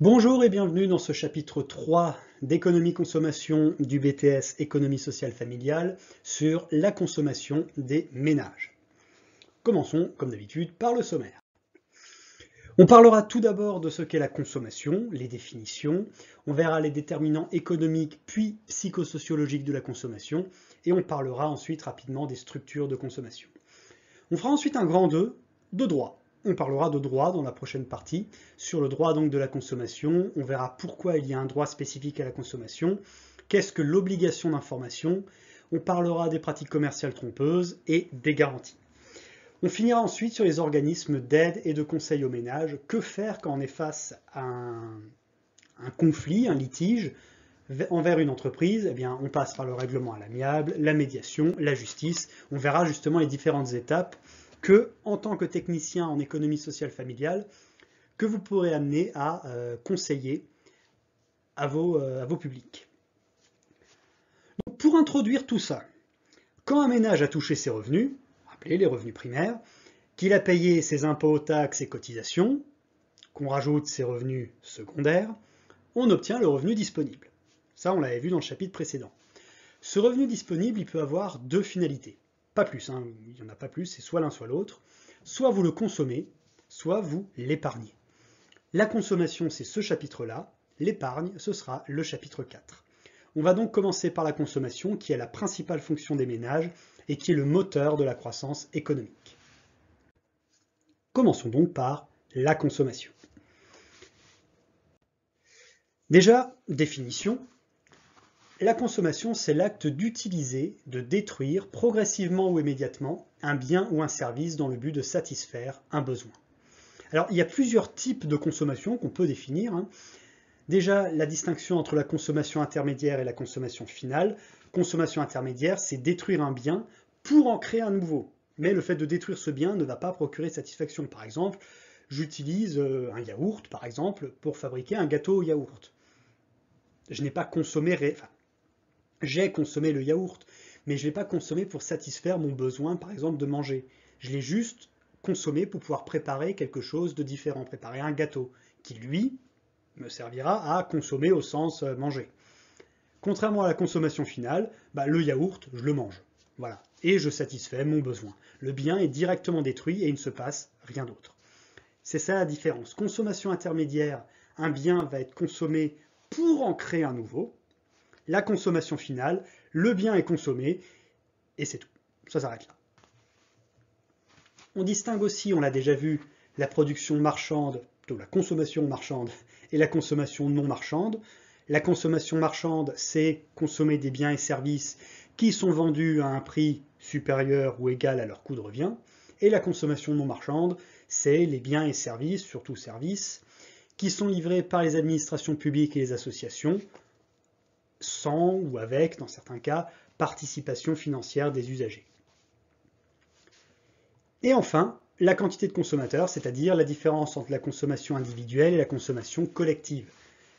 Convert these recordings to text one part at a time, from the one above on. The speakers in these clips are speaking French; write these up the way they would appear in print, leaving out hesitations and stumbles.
Bonjour et bienvenue dans ce chapitre 3 d'économie-consommation du BTS Économie sociale familiale sur la consommation des ménages. Commençons, comme d'habitude, par le sommaire. On parlera tout d'abord de ce qu'est la consommation, les définitions, on verra les déterminants économiques puis psychosociologiques de la consommation, et on parlera ensuite rapidement des structures de consommation. On fera ensuite un grand 2 de droit. On parlera de droit dans la prochaine partie, sur le droit donc de la consommation, on verra pourquoi il y a un droit spécifique à la consommation, qu'est-ce que l'obligation d'information, on parlera des pratiques commerciales trompeuses et des garanties. On finira ensuite sur les organismes d'aide et de conseil aux ménages, que faire quand on est face à un conflit, un litige envers une entreprise. Eh bien, on passe par le règlement à l'amiable, la médiation, la justice, on verra justement les différentes étapes que, en tant que technicien en économie sociale familiale, que vous pourrez amener à conseiller à vos publics. Donc, pour introduire tout ça, quand un ménage a touché ses revenus, rappelez les revenus primaires, qu'il a payé ses impôts, taxes et cotisations, qu'on rajoute ses revenus secondaires, on obtient le revenu disponible. Ça, on l'avait vu dans le chapitre précédent. Ce revenu disponible, il peut avoir deux finalités. Pas plus, hein, il n'y en a pas plus, c'est soit l'un soit l'autre. Soit vous le consommez, soit vous l'épargnez. La consommation, c'est ce chapitre-là. L'épargne, ce sera le chapitre 4. On va donc commencer par la consommation, qui est la principale fonction des ménages et qui est le moteur de la croissance économique. Commençons donc par la consommation. Déjà, définition. La consommation, c'est l'acte d'utiliser, de détruire progressivement ou immédiatement un bien ou un service dans le but de satisfaire un besoin. Alors, il y a plusieurs types de consommation qu'on peut définir. Déjà, la distinction entre la consommation intermédiaire et la consommation finale. Consommation intermédiaire, c'est détruire un bien pour en créer un nouveau. Mais le fait de détruire ce bien ne va pas procurer satisfaction. Par exemple, j'utilise un yaourt, par exemple, pour fabriquer un gâteau au yaourt. Je n'ai pas consommé... J'ai consommé le yaourt, mais je ne l'ai pas consommé pour satisfaire mon besoin, par exemple, de manger. Je l'ai juste consommé pour pouvoir préparer quelque chose de différent, préparer un gâteau, qui, lui, me servira à consommer au sens manger. Contrairement à la consommation finale, le yaourt, je le mange. Voilà. Et je satisfais mon besoin. Le bien est directement détruit et il ne se passe rien d'autre. C'est ça la différence. Consommation intermédiaire, un bien va être consommé pour en créer un nouveau. La consommation finale, le bien est consommé, et c'est tout. Ça s'arrête là. On distingue aussi, on l'a déjà vu, la production marchande, plutôt la consommation marchande, et la consommation non marchande. La consommation marchande, c'est consommer des biens et services qui sont vendus à un prix supérieur ou égal à leur coût de revient. Et la consommation non marchande, c'est les biens et services, surtout services, qui sont livrés par les administrations publiques et les associations, sans ou avec, dans certains cas, participation financière des usagers. Et enfin, la quantité de consommateurs, c'est-à-dire la différence entre la consommation individuelle et la consommation collective.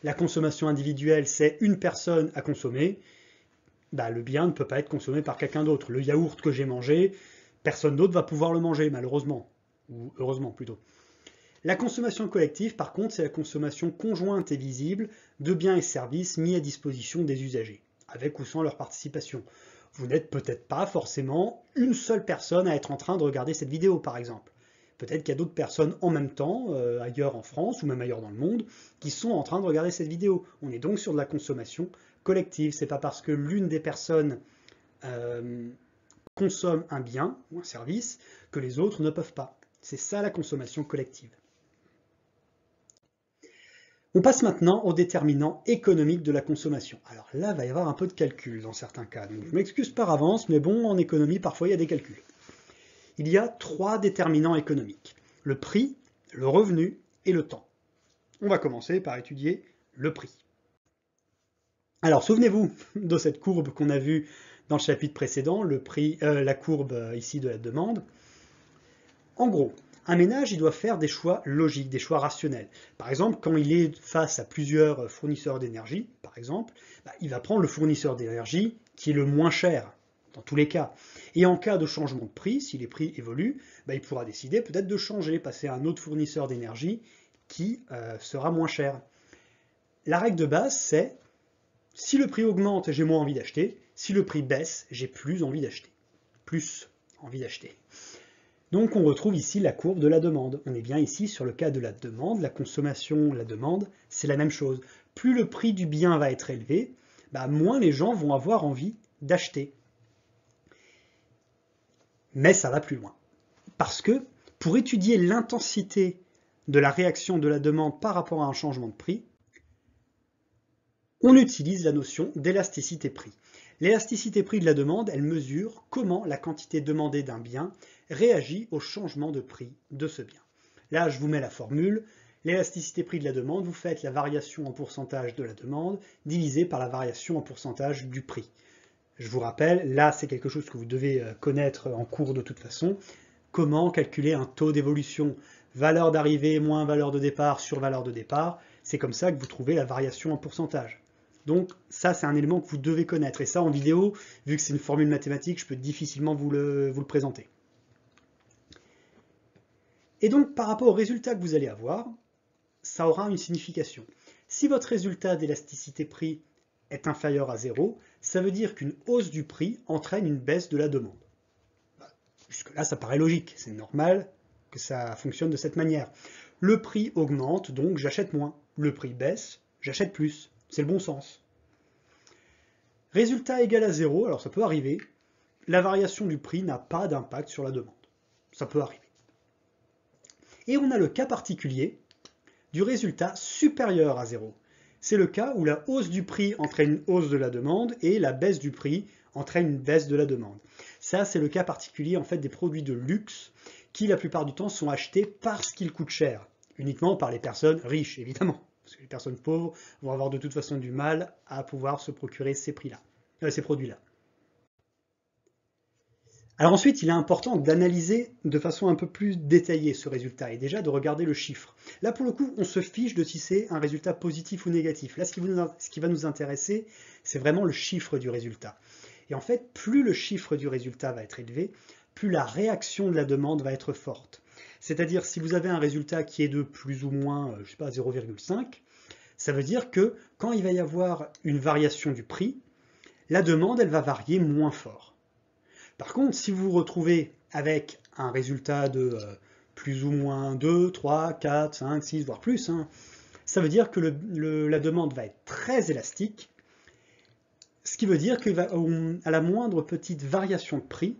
La consommation individuelle, c'est une personne à consommer, le bien ne peut pas être consommé par quelqu'un d'autre. Le yaourt que j'ai mangé, personne d'autre va pouvoir le manger, malheureusement, ou heureusement plutôt. La consommation collective, par contre, c'est la consommation conjointe et visible de biens et services mis à disposition des usagers, avec ou sans leur participation. Vous n'êtes peut-être pas forcément une seule personne à être en train de regarder cette vidéo, par exemple. Peut-être qu'il y a d'autres personnes en même temps, ailleurs en France ou même ailleurs dans le monde, qui sont en train de regarder cette vidéo. On est donc sur de la consommation collective. C'est pas parce que l'une des personnes consomme un bien ou un service que les autres ne peuvent pas. C'est ça la consommation collective. On passe maintenant aux déterminants économiques de la consommation. Alors là, il va y avoir un peu de calcul dans certains cas. Donc je m'excuse par avance, mais bon, en économie, parfois il y a des calculs. Il y a 3 déterminants économiques. Le prix, le revenu et le temps. On va commencer par étudier le prix. Alors souvenez-vous de cette courbe qu'on a vue dans le chapitre précédent, le prix, la courbe ici de la demande. En gros, un ménage, il doit faire des choix logiques, des choix rationnels. Par exemple, quand il est face à plusieurs fournisseurs d'énergie, par exemple, il va prendre le fournisseur d'énergie qui est le moins cher, dans tous les cas. Et en cas de changement de prix, si les prix évoluent, il pourra décider peut-être de changer, passer à un autre fournisseur d'énergie qui sera moins cher. la règle de base, c'est si le prix augmente, j'ai moins envie d'acheter. Si le prix baisse, j'ai plus envie d'acheter. Plus envie d'acheter. Donc on retrouve ici la courbe de la demande. On est bien ici sur le cas de la demande, la consommation, la demande, c'est la même chose. Plus le prix du bien va être élevé, moins les gens vont avoir envie d'acheter. Mais ça va plus loin. Parce que pour étudier l'intensité de la réaction de la demande par rapport à un changement de prix, on utilise la notion d'élasticité prix. L'élasticité prix de la demande, elle mesure comment la quantité demandée d'un bien réagit au changement de prix de ce bien. Là, je vous mets la formule. L'élasticité prix de la demande, vous faites la variation en pourcentage de la demande divisée par la variation en pourcentage du prix. Je vous rappelle, là, c'est quelque chose que vous devez connaître en cours de toute façon. Comment calculer un taux d'évolution, valeur d'arrivée moins valeur de départ sur valeur de départ. C'est comme ça que vous trouvez la variation en pourcentage. Donc ça, c'est un élément que vous devez connaître. Et ça, en vidéo, vu que c'est une formule mathématique, je peux difficilement vous le présenter. Et donc, par rapport au résultat que vous allez avoir, ça aura une signification. Si votre résultat d'élasticité prix est inférieur à 0, ça veut dire qu'une hausse du prix entraîne une baisse de la demande. Jusque-là, ça paraît logique. C'est normal que ça fonctionne de cette manière. Le prix augmente, donc j'achète moins. Le prix baisse, j'achète plus. C'est le bon sens. Résultat égal à 0, alors ça peut arriver. La variation du prix n'a pas d'impact sur la demande. Ça peut arriver. Et on a le cas particulier du résultat supérieur à 0. C'est le cas où la hausse du prix entraîne une hausse de la demande et la baisse du prix entraîne une baisse de la demande. Ça, c'est le cas particulier en fait des produits de luxe qui, la plupart du temps, sont achetés parce qu'ils coûtent cher, uniquement par les personnes riches, évidemment. Parce que les personnes pauvres vont avoir de toute façon du mal à pouvoir se procurer ces produits-là. Alors ensuite, il est important d'analyser de façon un peu plus détaillée ce résultat et déjà de regarder le chiffre. Là, pour le coup, on se fiche de si c'est un résultat positif ou négatif. Là, ce qui va nous intéresser, c'est vraiment le chiffre du résultat. Et en fait, plus le chiffre du résultat va être élevé, plus la réaction de la demande va être forte. C'est-à-dire, si vous avez un résultat qui est de plus ou moins, 0,5, ça veut dire que quand il va y avoir une variation du prix, la demande, elle va varier moins fort. Par contre, si vous vous retrouvez avec un résultat de plus ou moins 2, 3, 4, 5, 6, voire plus, ça veut dire que la demande va être très élastique, ce qui veut dire qu'à la moindre petite variation de prix,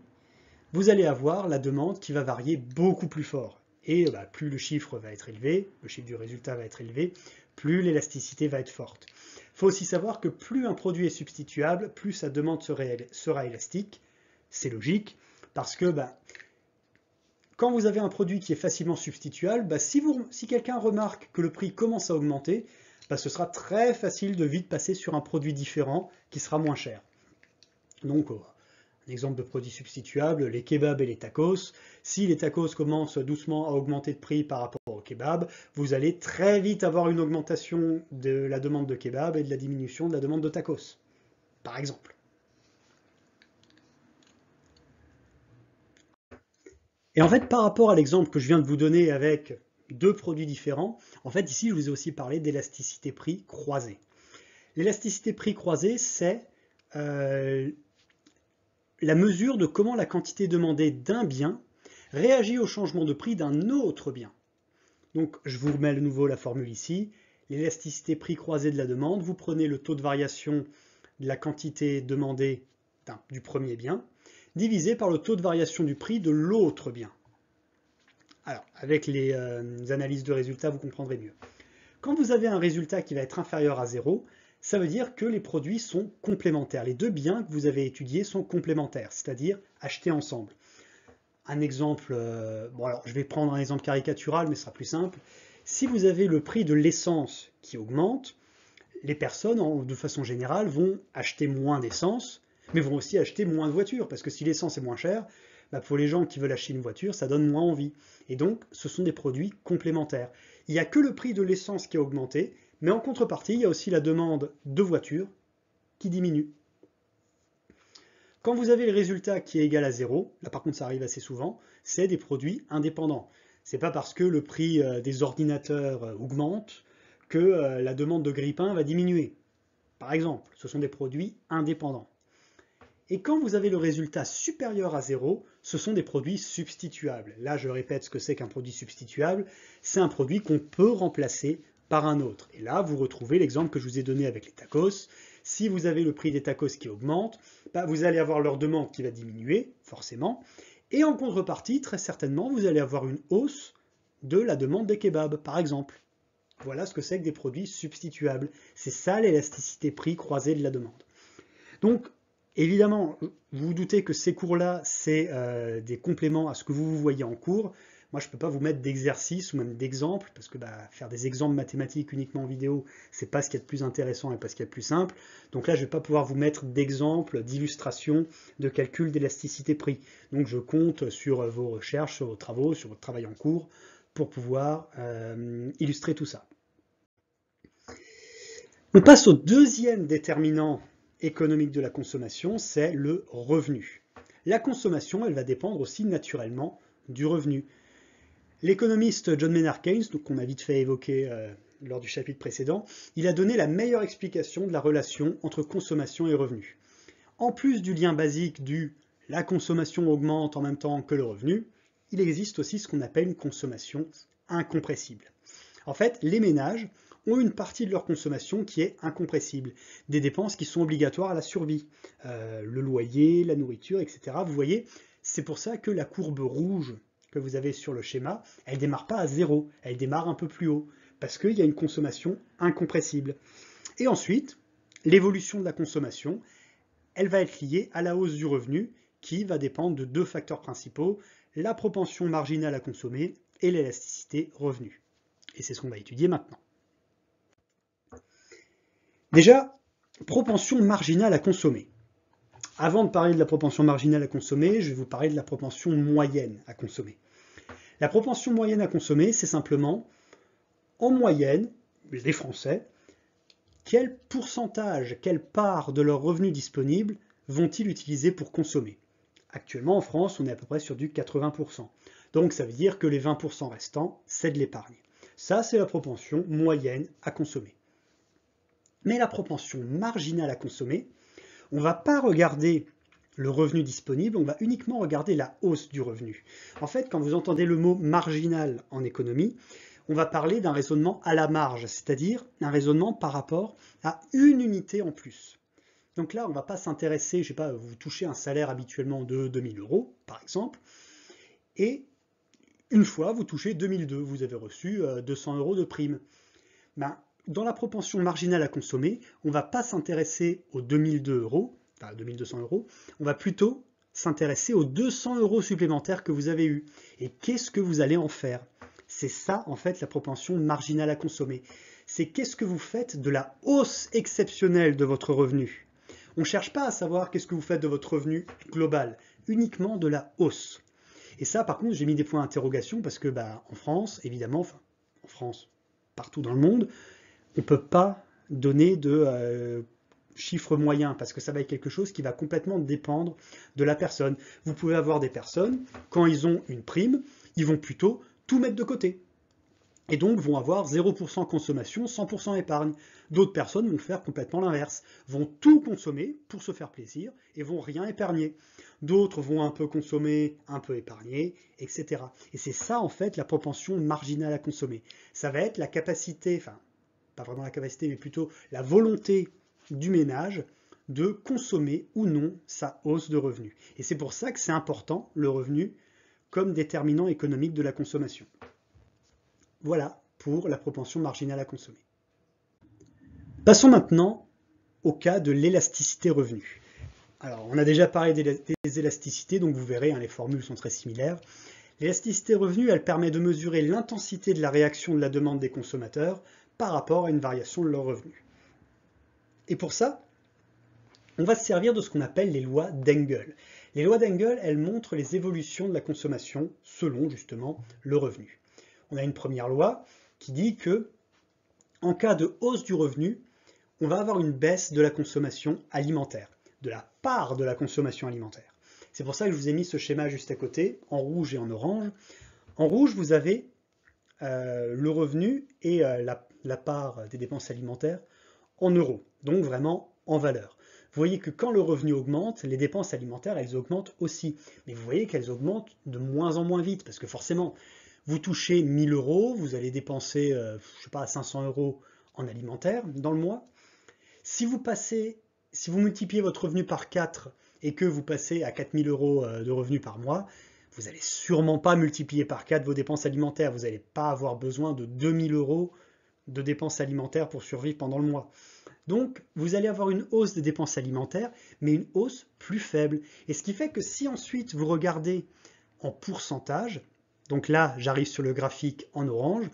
vous allez avoir la demande qui va varier beaucoup plus fort. Et plus le chiffre va être élevé, le chiffre du résultat va être élevé, plus l'élasticité va être forte. Il faut aussi savoir que plus un produit est substituable, plus sa demande sera élastique. C'est logique, parce que quand vous avez un produit qui est facilement substituable, si quelqu'un remarque que le prix commence à augmenter, ce sera très facile de vite passer sur un produit différent qui sera moins cher. Donc, un exemple de produit substituable, les kebabs et les tacos. Si les tacos commencent doucement à augmenter de prix par rapport aux kebabs, vous allez très vite avoir une augmentation de la demande de kebab et de la diminution de la demande de tacos, par exemple. Et en fait, par rapport à l'exemple que je viens de vous donner avec deux produits différents, en fait, ici, je vous ai aussi parlé d'élasticité prix croisée. L'élasticité prix croisée, c'est la mesure de comment la quantité demandée d'un bien réagit au changement de prix d'un autre bien. Donc, je vous remets à nouveau la formule ici. L'élasticité prix croisée de la demande, vous prenez le taux de variation de la quantité demandée du premier bien, divisé par le taux de variation du prix de l'autre bien. Alors, avec les analyses de résultats, vous comprendrez mieux. Quand vous avez un résultat qui va être inférieur à 0, ça veut dire que les produits sont complémentaires. Les deux biens que vous avez étudiés sont complémentaires, c'est-à-dire achetés ensemble. Un exemple, alors je vais prendre un exemple caricatural, mais ce sera plus simple. Si vous avez le prix de l'essence qui augmente, les personnes, de façon générale, vont acheter moins d'essence, mais vont aussi acheter moins de voitures, parce que si l'essence est moins chère, pour les gens qui veulent acheter une voiture, ça donne moins envie. Et donc, ce sont des produits complémentaires. Il n'y a que le prix de l'essence qui a augmenté, mais en contrepartie, il y a aussi la demande de voitures qui diminue. Quand vous avez le résultat qui est égal à 0, là par contre ça arrive assez souvent, c'est des produits indépendants. C'est pas parce que le prix des ordinateurs augmente que la demande de grille-pain va diminuer. Par exemple, ce sont des produits indépendants. Et quand vous avez le résultat supérieur à 0, ce sont des produits substituables. Là, je répète ce que c'est qu'un produit substituable. C'est un produit qu'on peut remplacer par un autre. Et là, vous retrouvez l'exemple que je vous ai donné avec les tacos. Si vous avez le prix des tacos qui augmente, vous allez avoir leur demande qui va diminuer, forcément. Et en contrepartie, très certainement, vous allez avoir une hausse de la demande des kebabs, par exemple. Voilà ce que c'est que des produits substituables. C'est ça l'élasticité prix croisée de la demande. Donc, évidemment, vous vous doutez que ces cours-là, c'est des compléments à ce que vous voyez en cours. Moi, je ne peux pas vous mettre d'exercices ou même d'exemples, parce que faire des exemples mathématiques uniquement en vidéo, c'est pas ce qu'il y a de plus intéressant et pas ce qu'il y a de plus simple. Donc là, je ne vais pas pouvoir vous mettre d'exemples, d'illustrations, de calcul d'élasticité prix. Donc je compte sur vos recherches, sur vos travaux, sur votre travail en cours, pour pouvoir illustrer tout ça. On passe au deuxième déterminant économique de la consommation, c'est le revenu. La consommation, elle va dépendre aussi naturellement du revenu. L'économiste John Maynard Keynes, qu'on a vite fait évoquer lors du chapitre précédent, il a donné la meilleure explication de la relation entre consommation et revenu. En plus du lien basique du « la consommation augmente en même temps que le revenu », il existe aussi ce qu'on appelle une consommation incompressible. En fait, les ménages ont une partie de leur consommation qui est incompressible, des dépenses qui sont obligatoires à la survie, le loyer, la nourriture, etc. Vous voyez, c'est pour ça que la courbe rouge que vous avez sur le schéma, elle ne démarre pas à 0, elle démarre un peu plus haut, parce qu'il y a une consommation incompressible. Et ensuite, l'évolution de la consommation, elle va être liée à la hausse du revenu, qui va dépendre de deux facteurs principaux, la propension marginale à consommer et l'élasticité revenu. Et c'est ce qu'on va étudier maintenant. Déjà, propension marginale à consommer. Avant de parler de la propension marginale à consommer, je vais vous parler de la propension moyenne à consommer. La propension moyenne à consommer, c'est simplement, en moyenne, les Français, quel pourcentage, quelle part de leurs revenus disponibles vont-ils utiliser pour consommer? Actuellement, en France, on est à peu près sur du 80%. Donc ça veut dire que les 20% restants, c'est de l'épargne. Ça, c'est la propension moyenne à consommer. Mais la propension marginale à consommer, on ne va pas regarder le revenu disponible, on va uniquement regarder la hausse du revenu. En fait, quand vous entendez le mot marginal en économie, on va parler d'un raisonnement à la marge, c'est-à-dire un raisonnement par rapport à une unité en plus. Donc là, on ne va pas s'intéresser, je ne sais pas, vous touchez un salaire habituellement de 2000 €, par exemple, et une fois, vous touchez 2002, vous avez reçu 200 € de prime. Dans la propension marginale à consommer, on ne va pas s'intéresser aux 2002 €, enfin 2200 €, on va plutôt s'intéresser aux 200 € supplémentaires que vous avez eus. Et qu'est-ce que vous allez en faire? C'est ça, en fait, la propension marginale à consommer. C'est qu'est-ce que vous faites de la hausse exceptionnelle de votre revenu. On ne cherche pas à savoir qu'est-ce que vous faites de votre revenu global, uniquement de la hausse. Et ça, par contre, j'ai mis des points d'interrogation parce que, en France, évidemment, enfin, en France, partout dans le monde, on ne peut pas donner de chiffre moyen parce que ça va être quelque chose qui va complètement dépendre de la personne. Vous pouvez avoir des personnes, quand ils ont une prime, ils vont plutôt tout mettre de côté. Et donc vont avoir 0% consommation, 100% épargne. D'autres personnes vont faire complètement l'inverse, vont tout consommer pour se faire plaisir et vont rien épargner. D'autres vont un peu consommer, un peu épargner, etc. Et c'est ça en fait la propension marginale à consommer. Ça va être la capacité, enfin pas vraiment la capacité, mais plutôt la volonté du ménage de consommer ou non sa hausse de revenus. Et c'est pour ça que c'est important, le revenu, comme déterminant économique de la consommation. Voilà pour la propension marginale à consommer. Passons maintenant au cas de l'élasticité revenu. Alors, on a déjà parlé des élasticités, donc vous verrez, les formules sont très similaires. L'élasticité revenu, elle permet de mesurer l'intensité de la réaction de la demande des consommateurs par rapport à une variation de leur revenu. Et pour ça, on va se servir de ce qu'on appelle les lois d'Engel. Les lois d'Engel, elles montrent les évolutions de la consommation selon justement le revenu. On a une première loi qui dit que, en cas de hausse du revenu, on va avoir une baisse de la consommation alimentaire, de la part de la consommation alimentaire. C'est pour ça que je vous ai mis ce schéma juste à côté, en rouge et en orange. En rouge, vous avez le revenu et la part des dépenses alimentaires en euros, donc vraiment en valeur. Vous voyez que quand le revenu augmente, les dépenses alimentaires, elles augmentent aussi. Mais vous voyez qu'elles augmentent de moins en moins vite, parce que forcément, vous touchez 1000 euros, vous allez dépenser, je sais pas, 500 euros en alimentaire dans le mois. Si vous multipliez votre revenu par 4 et que vous passez à 4000 euros de revenus par mois, vous n'allez sûrement pas multiplier par 4 vos dépenses alimentaires. Vous n'allez pas avoir besoin de 2000 euros de dépenses alimentaires pour survivre pendant le mois. Donc, vous allez avoir une hausse des dépenses alimentaires, mais une hausse plus faible. Et ce qui fait que si ensuite vous regardez en pourcentage, donc là, j'arrive sur le graphique en orange,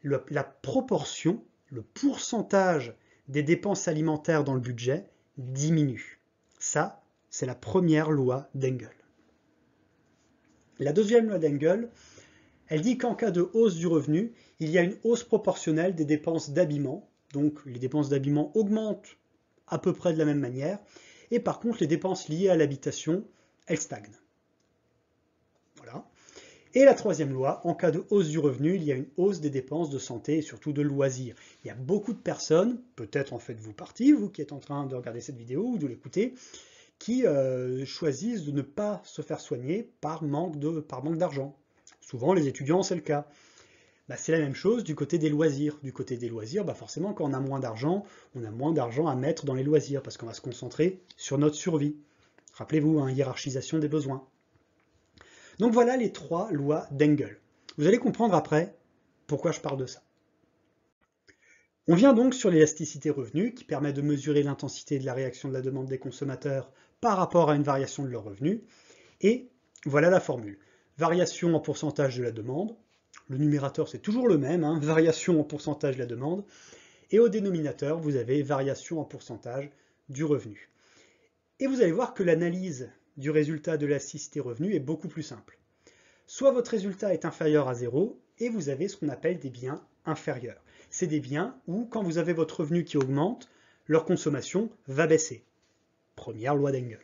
la proportion, le pourcentage des dépenses alimentaires dans le budget diminue. Ça, c'est la première loi d'Engel. La deuxième loi d'Engel, elle dit qu'en cas de hausse du revenu, il y a une hausse proportionnelle des dépenses d'habillement. Donc les dépenses d'habillement augmentent à peu près de la même manière. Et par contre, les dépenses liées à l'habitation, elles stagnent. Voilà. Et la troisième loi, en cas de hausse du revenu, il y a une hausse des dépenses de santé et surtout de loisirs. Il y a beaucoup de personnes, peut-être en faites-vous partie, vous qui êtes en train de regarder cette vidéo ou de l'écouter, qui choisissent de ne pas se faire soigner par manque d'argent. Souvent, les étudiants, c'est le cas. C'est la même chose du côté des loisirs. Du côté des loisirs, forcément, quand on a moins d'argent à mettre dans les loisirs, parce qu'on va se concentrer sur notre survie. Rappelez-vous, hiérarchisation des besoins. Donc voilà les trois lois d'Engel. Vous allez comprendre après pourquoi je parle de ça. On vient donc sur l'élasticité revenu, qui permet de mesurer l'intensité de la réaction de la demande des consommateurs par rapport à une variation de leur revenu. Et voilà la formule. Variation en pourcentage de la demande. Le numérateur, c'est toujours le même, variation en pourcentage de la demande. Et au dénominateur, vous avez variation en pourcentage du revenu. Et vous allez voir que l'analyse du résultat de l'élasticité revenu est beaucoup plus simple. Soit votre résultat est inférieur à 0, et vous avez ce qu'on appelle des biens inférieurs. C'est des biens où, quand vous avez votre revenu qui augmente, leur consommation va baisser. Première loi d'Engel.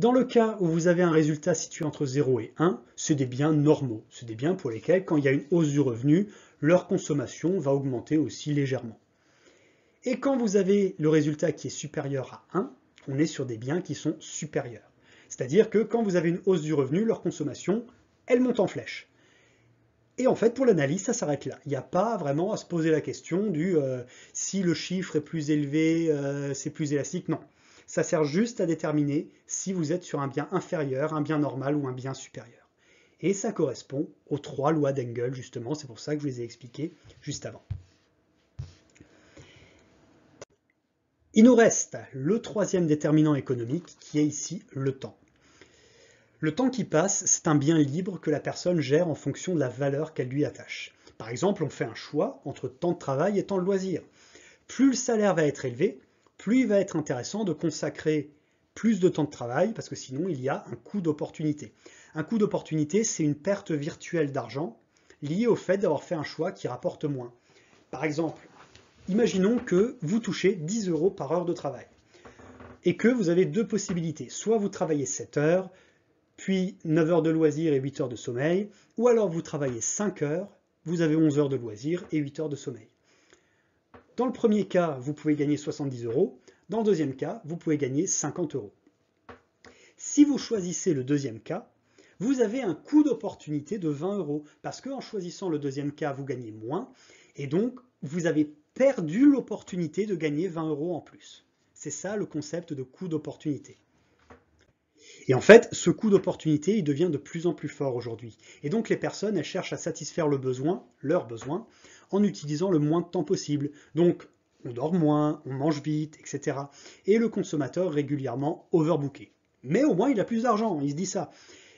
Dans le cas où vous avez un résultat situé entre 0 et 1, c'est des biens normaux. C'est des biens pour lesquels, quand il y a une hausse du revenu, leur consommation va augmenter aussi légèrement. Et quand vous avez le résultat qui est supérieur à 1, on est sur des biens qui sont supérieurs. C'est-à-dire que quand vous avez une hausse du revenu, leur consommation, elle monte en flèche. Et en fait, pour l'analyse, ça s'arrête là. Il n'y a pas vraiment à se poser la question du si le chiffre est plus élevé, c'est plus élastique. Non. Ça sert juste à déterminer si vous êtes sur un bien inférieur, un bien normal ou un bien supérieur. Et ça correspond aux trois lois d'Engel, justement. C'est pour ça que je vous les ai expliquées juste avant. Il nous reste le troisième déterminant économique, qui est ici le temps. Le temps qui passe, c'est un bien libre que la personne gère en fonction de la valeur qu'elle lui attache. Par exemple, on fait un choix entre temps de travail et temps de loisir. Plus le salaire va être élevé, plus il va être intéressant de consacrer plus de temps de travail, parce que sinon il y a un coût d'opportunité. Un coût d'opportunité, c'est une perte virtuelle d'argent liée au fait d'avoir fait un choix qui rapporte moins. Par exemple, imaginons que vous touchez 10 euros par heure de travail et que vous avez deux possibilités. Soit vous travaillez 7 heures, puis 9 heures de loisirs et 8 heures de sommeil, ou alors vous travaillez 5 heures, vous avez 11 heures de loisirs et 8 heures de sommeil. Dans le premier cas, vous pouvez gagner 70 euros. Dans le deuxième cas, vous pouvez gagner 50 euros. Si vous choisissez le deuxième cas, vous avez un coût d'opportunité de 20 euros, parce qu'en choisissant le deuxième cas, vous gagnez moins, et donc vous avez perdu l'opportunité de gagner 20 euros en plus. C'est ça le concept de coût d'opportunité. Et en fait, ce coût d'opportunité, il devient de plus en plus fort aujourd'hui. Et donc les personnes, elles cherchent à satisfaire leurs besoins, en utilisant le moins de temps possible. Donc on dort moins, on mange vite, etc. Et le consommateur régulièrement overbooké. Mais au moins il a plus d'argent, il se dit ça.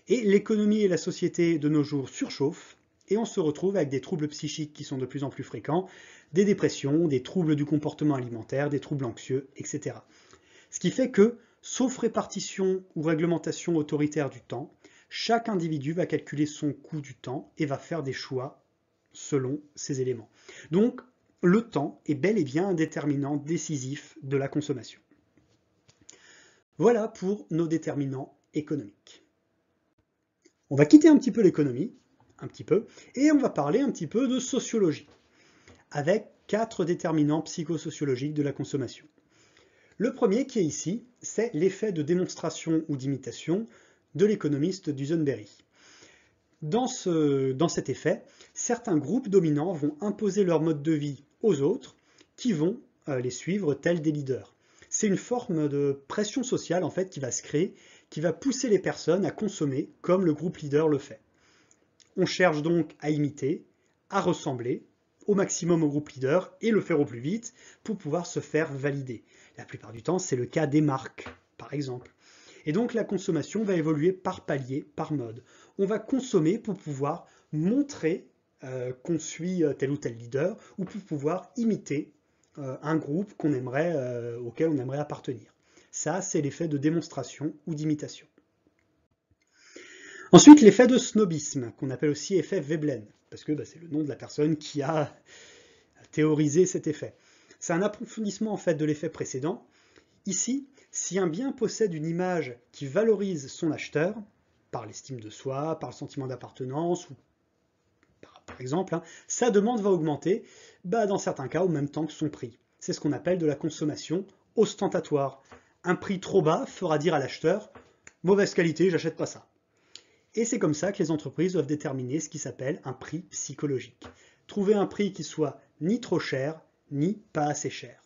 Et l'économie et la société de nos jours surchauffent, et on se retrouve avec des troubles psychiques qui sont de plus en plus fréquents, des dépressions, des troubles du comportement alimentaire, des troubles anxieux, etc. Ce qui fait que, sauf répartition ou réglementation autoritaire du temps, chaque individu va calculer son coût du temps et va faire des choix selon ces éléments. Donc, le temps est bel et bien un déterminant décisif de la consommation. Voilà pour nos déterminants économiques. On va quitter un petit peu l'économie un petit peu, et on va parler un petit peu de sociologie, avec 4 déterminants psychosociologiques de la consommation. Le premier qui est ici, c'est l'effet de démonstration ou d'imitation de l'économiste Dusenberry. Dans cet effet, certains groupes dominants vont imposer leur mode de vie aux autres qui vont les suivre tels des leaders. C'est une forme de pression sociale en fait qui va se créer, qui va pousser les personnes à consommer comme le groupe leader le fait. On cherche donc à imiter, à ressembler au maximum au groupe leader et le faire au plus vite pour pouvoir se faire valider. La plupart du temps, c'est le cas des marques, par exemple. Et donc la consommation va évoluer par palier, par mode. On va consommer pour pouvoir montrer qu'on suit tel ou tel leader ou pour pouvoir imiter un groupe auquel on aimerait appartenir. Ça, c'est l'effet de démonstration ou d'imitation. Ensuite, l'effet de snobisme, qu'on appelle aussi effet Veblen, parce que c'est le nom de la personne qui a théorisé cet effet. C'est un approfondissement en fait de l'effet précédent. Ici, si un bien possède une image qui valorise son acheteur, par l'estime de soi, par le sentiment d'appartenance, ou par exemple, sa demande va augmenter, dans certains cas au même temps que son prix. C'est ce qu'on appelle de la consommation ostentatoire. Un prix trop bas fera dire à l'acheteur « mauvaise qualité, j'achète pas ça ». Et c'est comme ça que les entreprises doivent déterminer ce qui s'appelle un prix psychologique. Trouver un prix qui soit ni trop cher, ni pas assez cher.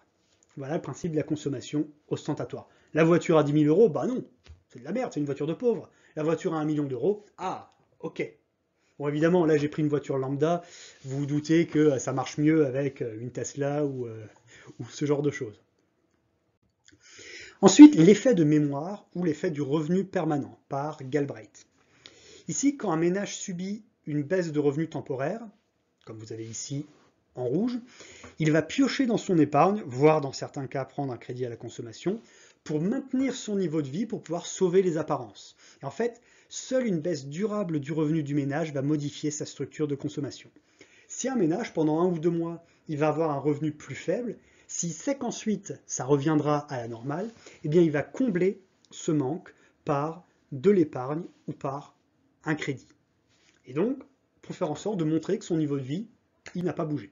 Voilà le principe de la consommation ostentatoire. La voiture à 10 000 euros, non, c'est de la merde, c'est une voiture de pauvre. La voiture à 1 million d'euros, ok. Bon, évidemment, là j'ai pris une voiture lambda, vous vous doutez que ça marche mieux avec une Tesla ou ce genre de choses. Ensuite, l'effet de mémoire ou l'effet du revenu permanent par Galbraith. Ici, quand un ménage subit une baisse de revenus temporaire, comme vous avez ici en rouge, il va piocher dans son épargne, voire dans certains cas prendre un crédit à la consommation, pour maintenir son niveau de vie, pour pouvoir sauver les apparences. Et en fait, seule une baisse durable du revenu du ménage va modifier sa structure de consommation. Si un ménage, pendant 1 ou 2 mois, il va avoir un revenu plus faible, s'il sait qu'ensuite ça reviendra à la normale, eh bien il va combler ce manque par de l'épargne ou par un crédit. Et donc, pour faire en sorte de montrer que son niveau de vie, il n'a pas bougé.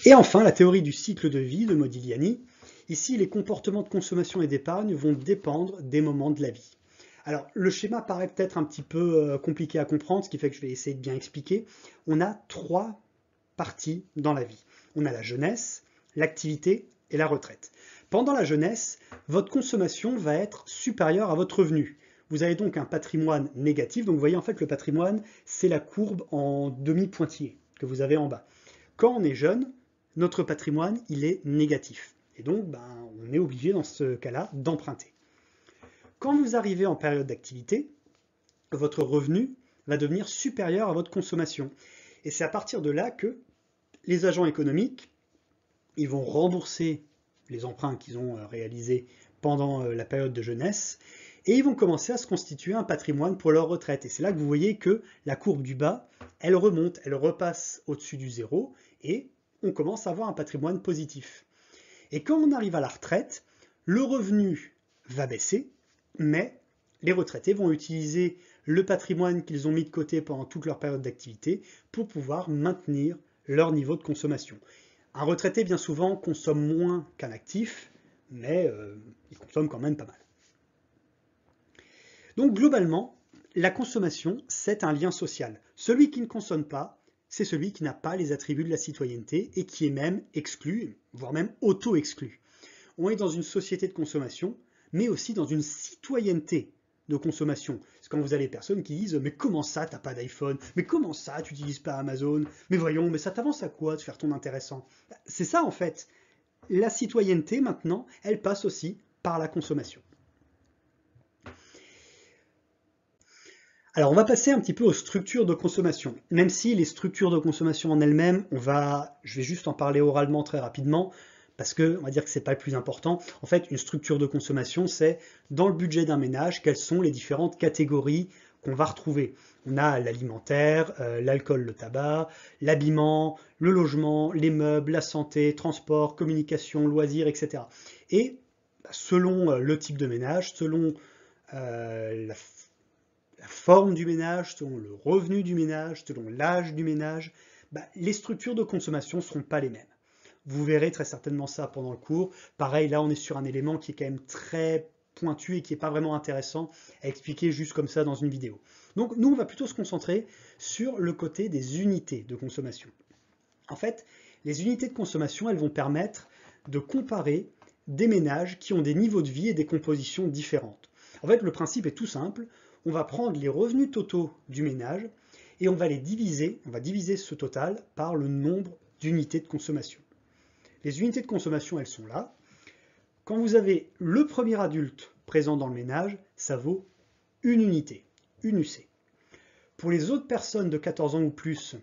Et enfin, la théorie du cycle de vie de Modigliani. Ici, les comportements de consommation et d'épargne vont dépendre des moments de la vie. Alors, le schéma paraît peut-être un petit peu compliqué à comprendre, ce qui fait que je vais essayer de bien expliquer. On a 3 parties dans la vie. On a la jeunesse, l'activité et la retraite. Pendant la jeunesse, votre consommation va être supérieure à votre revenu. Vous avez donc un patrimoine négatif. Donc vous voyez en fait le patrimoine, c'est la courbe en demi-pointillé que vous avez en bas. Quand on est jeune, notre patrimoine, il est négatif. Et donc, on est obligé dans ce cas-là d'emprunter. Quand vous arrivez en période d'activité, votre revenu va devenir supérieur à votre consommation. Et c'est à partir de là que les agents économiques, ils vont rembourser les emprunts qu'ils ont réalisés pendant la période de jeunesse, et ils vont commencer à se constituer un patrimoine pour leur retraite. Et c'est là que vous voyez que la courbe du bas, elle remonte, elle repasse au-dessus du zéro, et on commence à avoir un patrimoine positif. Et quand on arrive à la retraite, le revenu va baisser, mais les retraités vont utiliser le patrimoine qu'ils ont mis de côté pendant toute leur période d'activité pour pouvoir maintenir leur niveau de consommation. Un retraité, bien souvent, consomme moins qu'un actif, mais il consomme quand même pas mal. Donc globalement, la consommation, c'est un lien social. Celui qui ne consomme pas, c'est celui qui n'a pas les attributs de la citoyenneté et qui est même exclu, voire même auto-exclu. On est dans une société de consommation, mais aussi dans une citoyenneté de consommation. C'est quand vous avez des personnes qui disent « Mais comment ça, t'as pas d'iPhone? Mais comment ça, tu n'utilises pas Amazon? Mais voyons, mais ça t'avance à quoi de faire ton intéressant ?» C'est ça en fait. La citoyenneté, maintenant, elle passe aussi par la consommation. Alors, on va passer un petit peu aux structures de consommation. Même si les structures de consommation en elles-mêmes, je vais juste en parler oralement très rapidement, parce que on va dire que c'est pas le plus important. En fait, une structure de consommation, c'est dans le budget d'un ménage, quelles sont les différentes catégories qu'on va retrouver. On a l'alimentaire, l'alcool, le tabac, l'habillement, le logement, les meubles, la santé, transport, communication, loisirs, etc. Et selon le type de ménage, selon la forme du ménage, selon le revenu du ménage, selon l'âge du ménage, les structures de consommation ne seront pas les mêmes. Vous verrez très certainement ça pendant le cours. Pareil, là on est sur un élément qui est quand même très pointu et qui n'est pas vraiment intéressant à expliquer juste comme ça dans une vidéo. Donc nous on va plutôt se concentrer sur le côté des unités de consommation. En fait, les unités de consommation, elles vont permettre de comparer des ménages qui ont des niveaux de vie et des compositions différentes. En fait, le principe est tout simple. On va prendre les revenus totaux du ménage et on va diviser ce total par le nombre d'unités de consommation. Les unités de consommation, elles sont là. Quand vous avez le premier adulte présent dans le ménage, ça vaut une unité, une UC. Pour les autres personnes de 14 ans ou plus,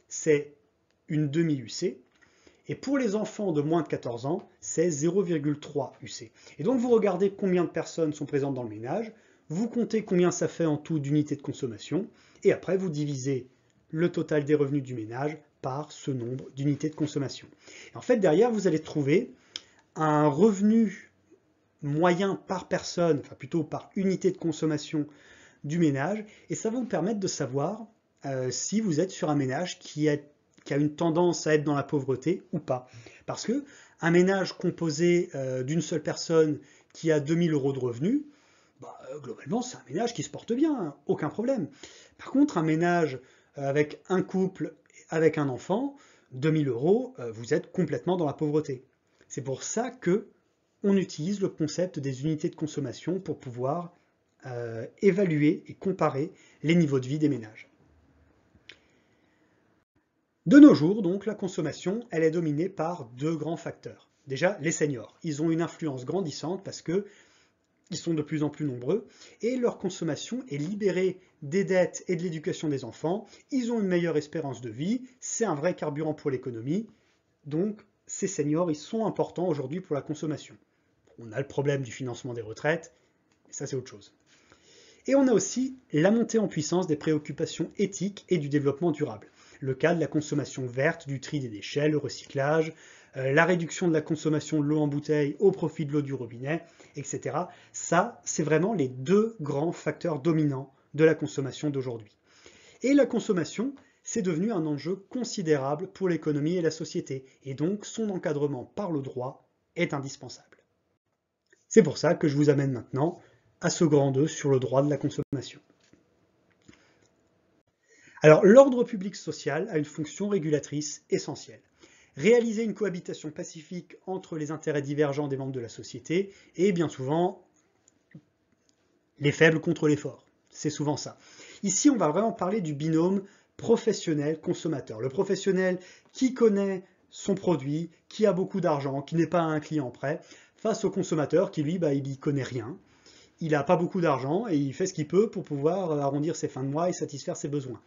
c'est une demi-UC. Et pour les enfants de moins de 14 ans, c'est 0,3 UC. Et donc vous regardez combien de personnes sont présentes dans le ménage, vous comptez combien ça fait en tout d'unités de consommation, et après vous divisez le total des revenus du ménage par ce nombre d'unités de consommation. Et en fait, derrière, vous allez trouver un revenu moyen par personne, enfin plutôt par unité de consommation du ménage, et ça va vous permettre de savoir si vous êtes sur un ménage qui a une tendance à être dans la pauvreté ou pas. Parce que un ménage composé d'une seule personne qui a 2000 € de revenus, globalement c'est un ménage qui se porte bien, hein, aucun problème. Par contre, un ménage avec un couple, avec un enfant, 2000 €, vous êtes complètement dans la pauvreté. C'est pour ça que on utilise le concept des unités de consommation pour pouvoir évaluer et comparer les niveaux de vie des ménages. De nos jours, donc, la consommation, elle est dominée par deux grands facteurs. Déjà, les seniors. Ils ont une influence grandissante parce qu'ils sont de plus en plus nombreux et leur consommation est libérée des dettes et de l'éducation des enfants. Ils ont une meilleure espérance de vie, c'est un vrai carburant pour l'économie. Donc, ces seniors, ils sont importants aujourd'hui pour la consommation. On a le problème du financement des retraites, mais ça c'est autre chose. Et on a aussi la montée en puissance des préoccupations éthiques et du développement durable. Le cas de la consommation verte, du tri des déchets, le recyclage, la réduction de la consommation de l'eau en bouteille au profit de l'eau du robinet, etc. Ça, c'est vraiment les deux grands facteurs dominants de la consommation d'aujourd'hui. Et la consommation, c'est devenu un enjeu considérable pour l'économie et la société, et donc son encadrement par le droit est indispensable. C'est pour ça que je vous amène maintenant à ce grand 2 sur le droit de la consommation. Alors, l'ordre public social a une fonction régulatrice essentielle. Réaliser une cohabitation pacifique entre les intérêts divergents des membres de la société et bien souvent les faibles contre les forts. C'est souvent ça. Ici, on va vraiment parler du binôme professionnel-consommateur. Le professionnel qui connaît son produit, qui a beaucoup d'argent, qui n'est pas un client prêt, face au consommateur qui, lui, il n'y connaît rien. Il n'a pas beaucoup d'argent et il fait ce qu'il peut pour pouvoir arrondir ses fins de mois et satisfaire ses besoins.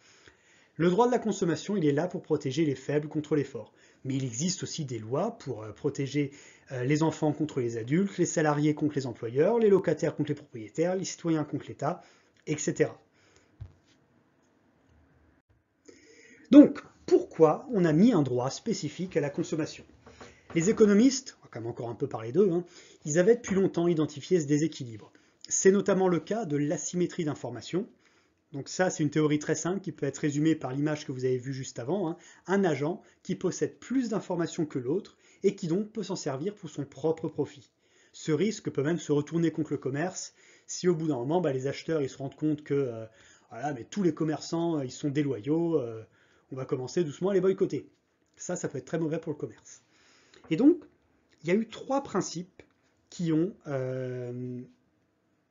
Le droit de la consommation, il est là pour protéger les faibles contre les forts. Mais il existe aussi des lois pour protéger les enfants contre les adultes, les salariés contre les employeurs, les locataires contre les propriétaires, les citoyens contre l'État, etc. Donc, pourquoi on a mis un droit spécifique à la consommation? Les économistes, on va quand même encore un peu parler d'eux, ils avaient depuis longtemps identifié ce déséquilibre. C'est notamment le cas de l'asymétrie d'information. Donc ça, c'est une théorie très simple qui peut être résumée par l'image que vous avez vue juste avant. Un agent qui possède plus d'informations que l'autre et qui donc peut s'en servir pour son propre profit. Ce risque peut même se retourner contre le commerce si au bout d'un moment, les acheteurs ils se rendent compte que voilà, mais tous les commerçants ils sont déloyaux, on va commencer doucement à les boycotter. Ça peut être très mauvais pour le commerce. Et donc, il y a eu trois principes qui ont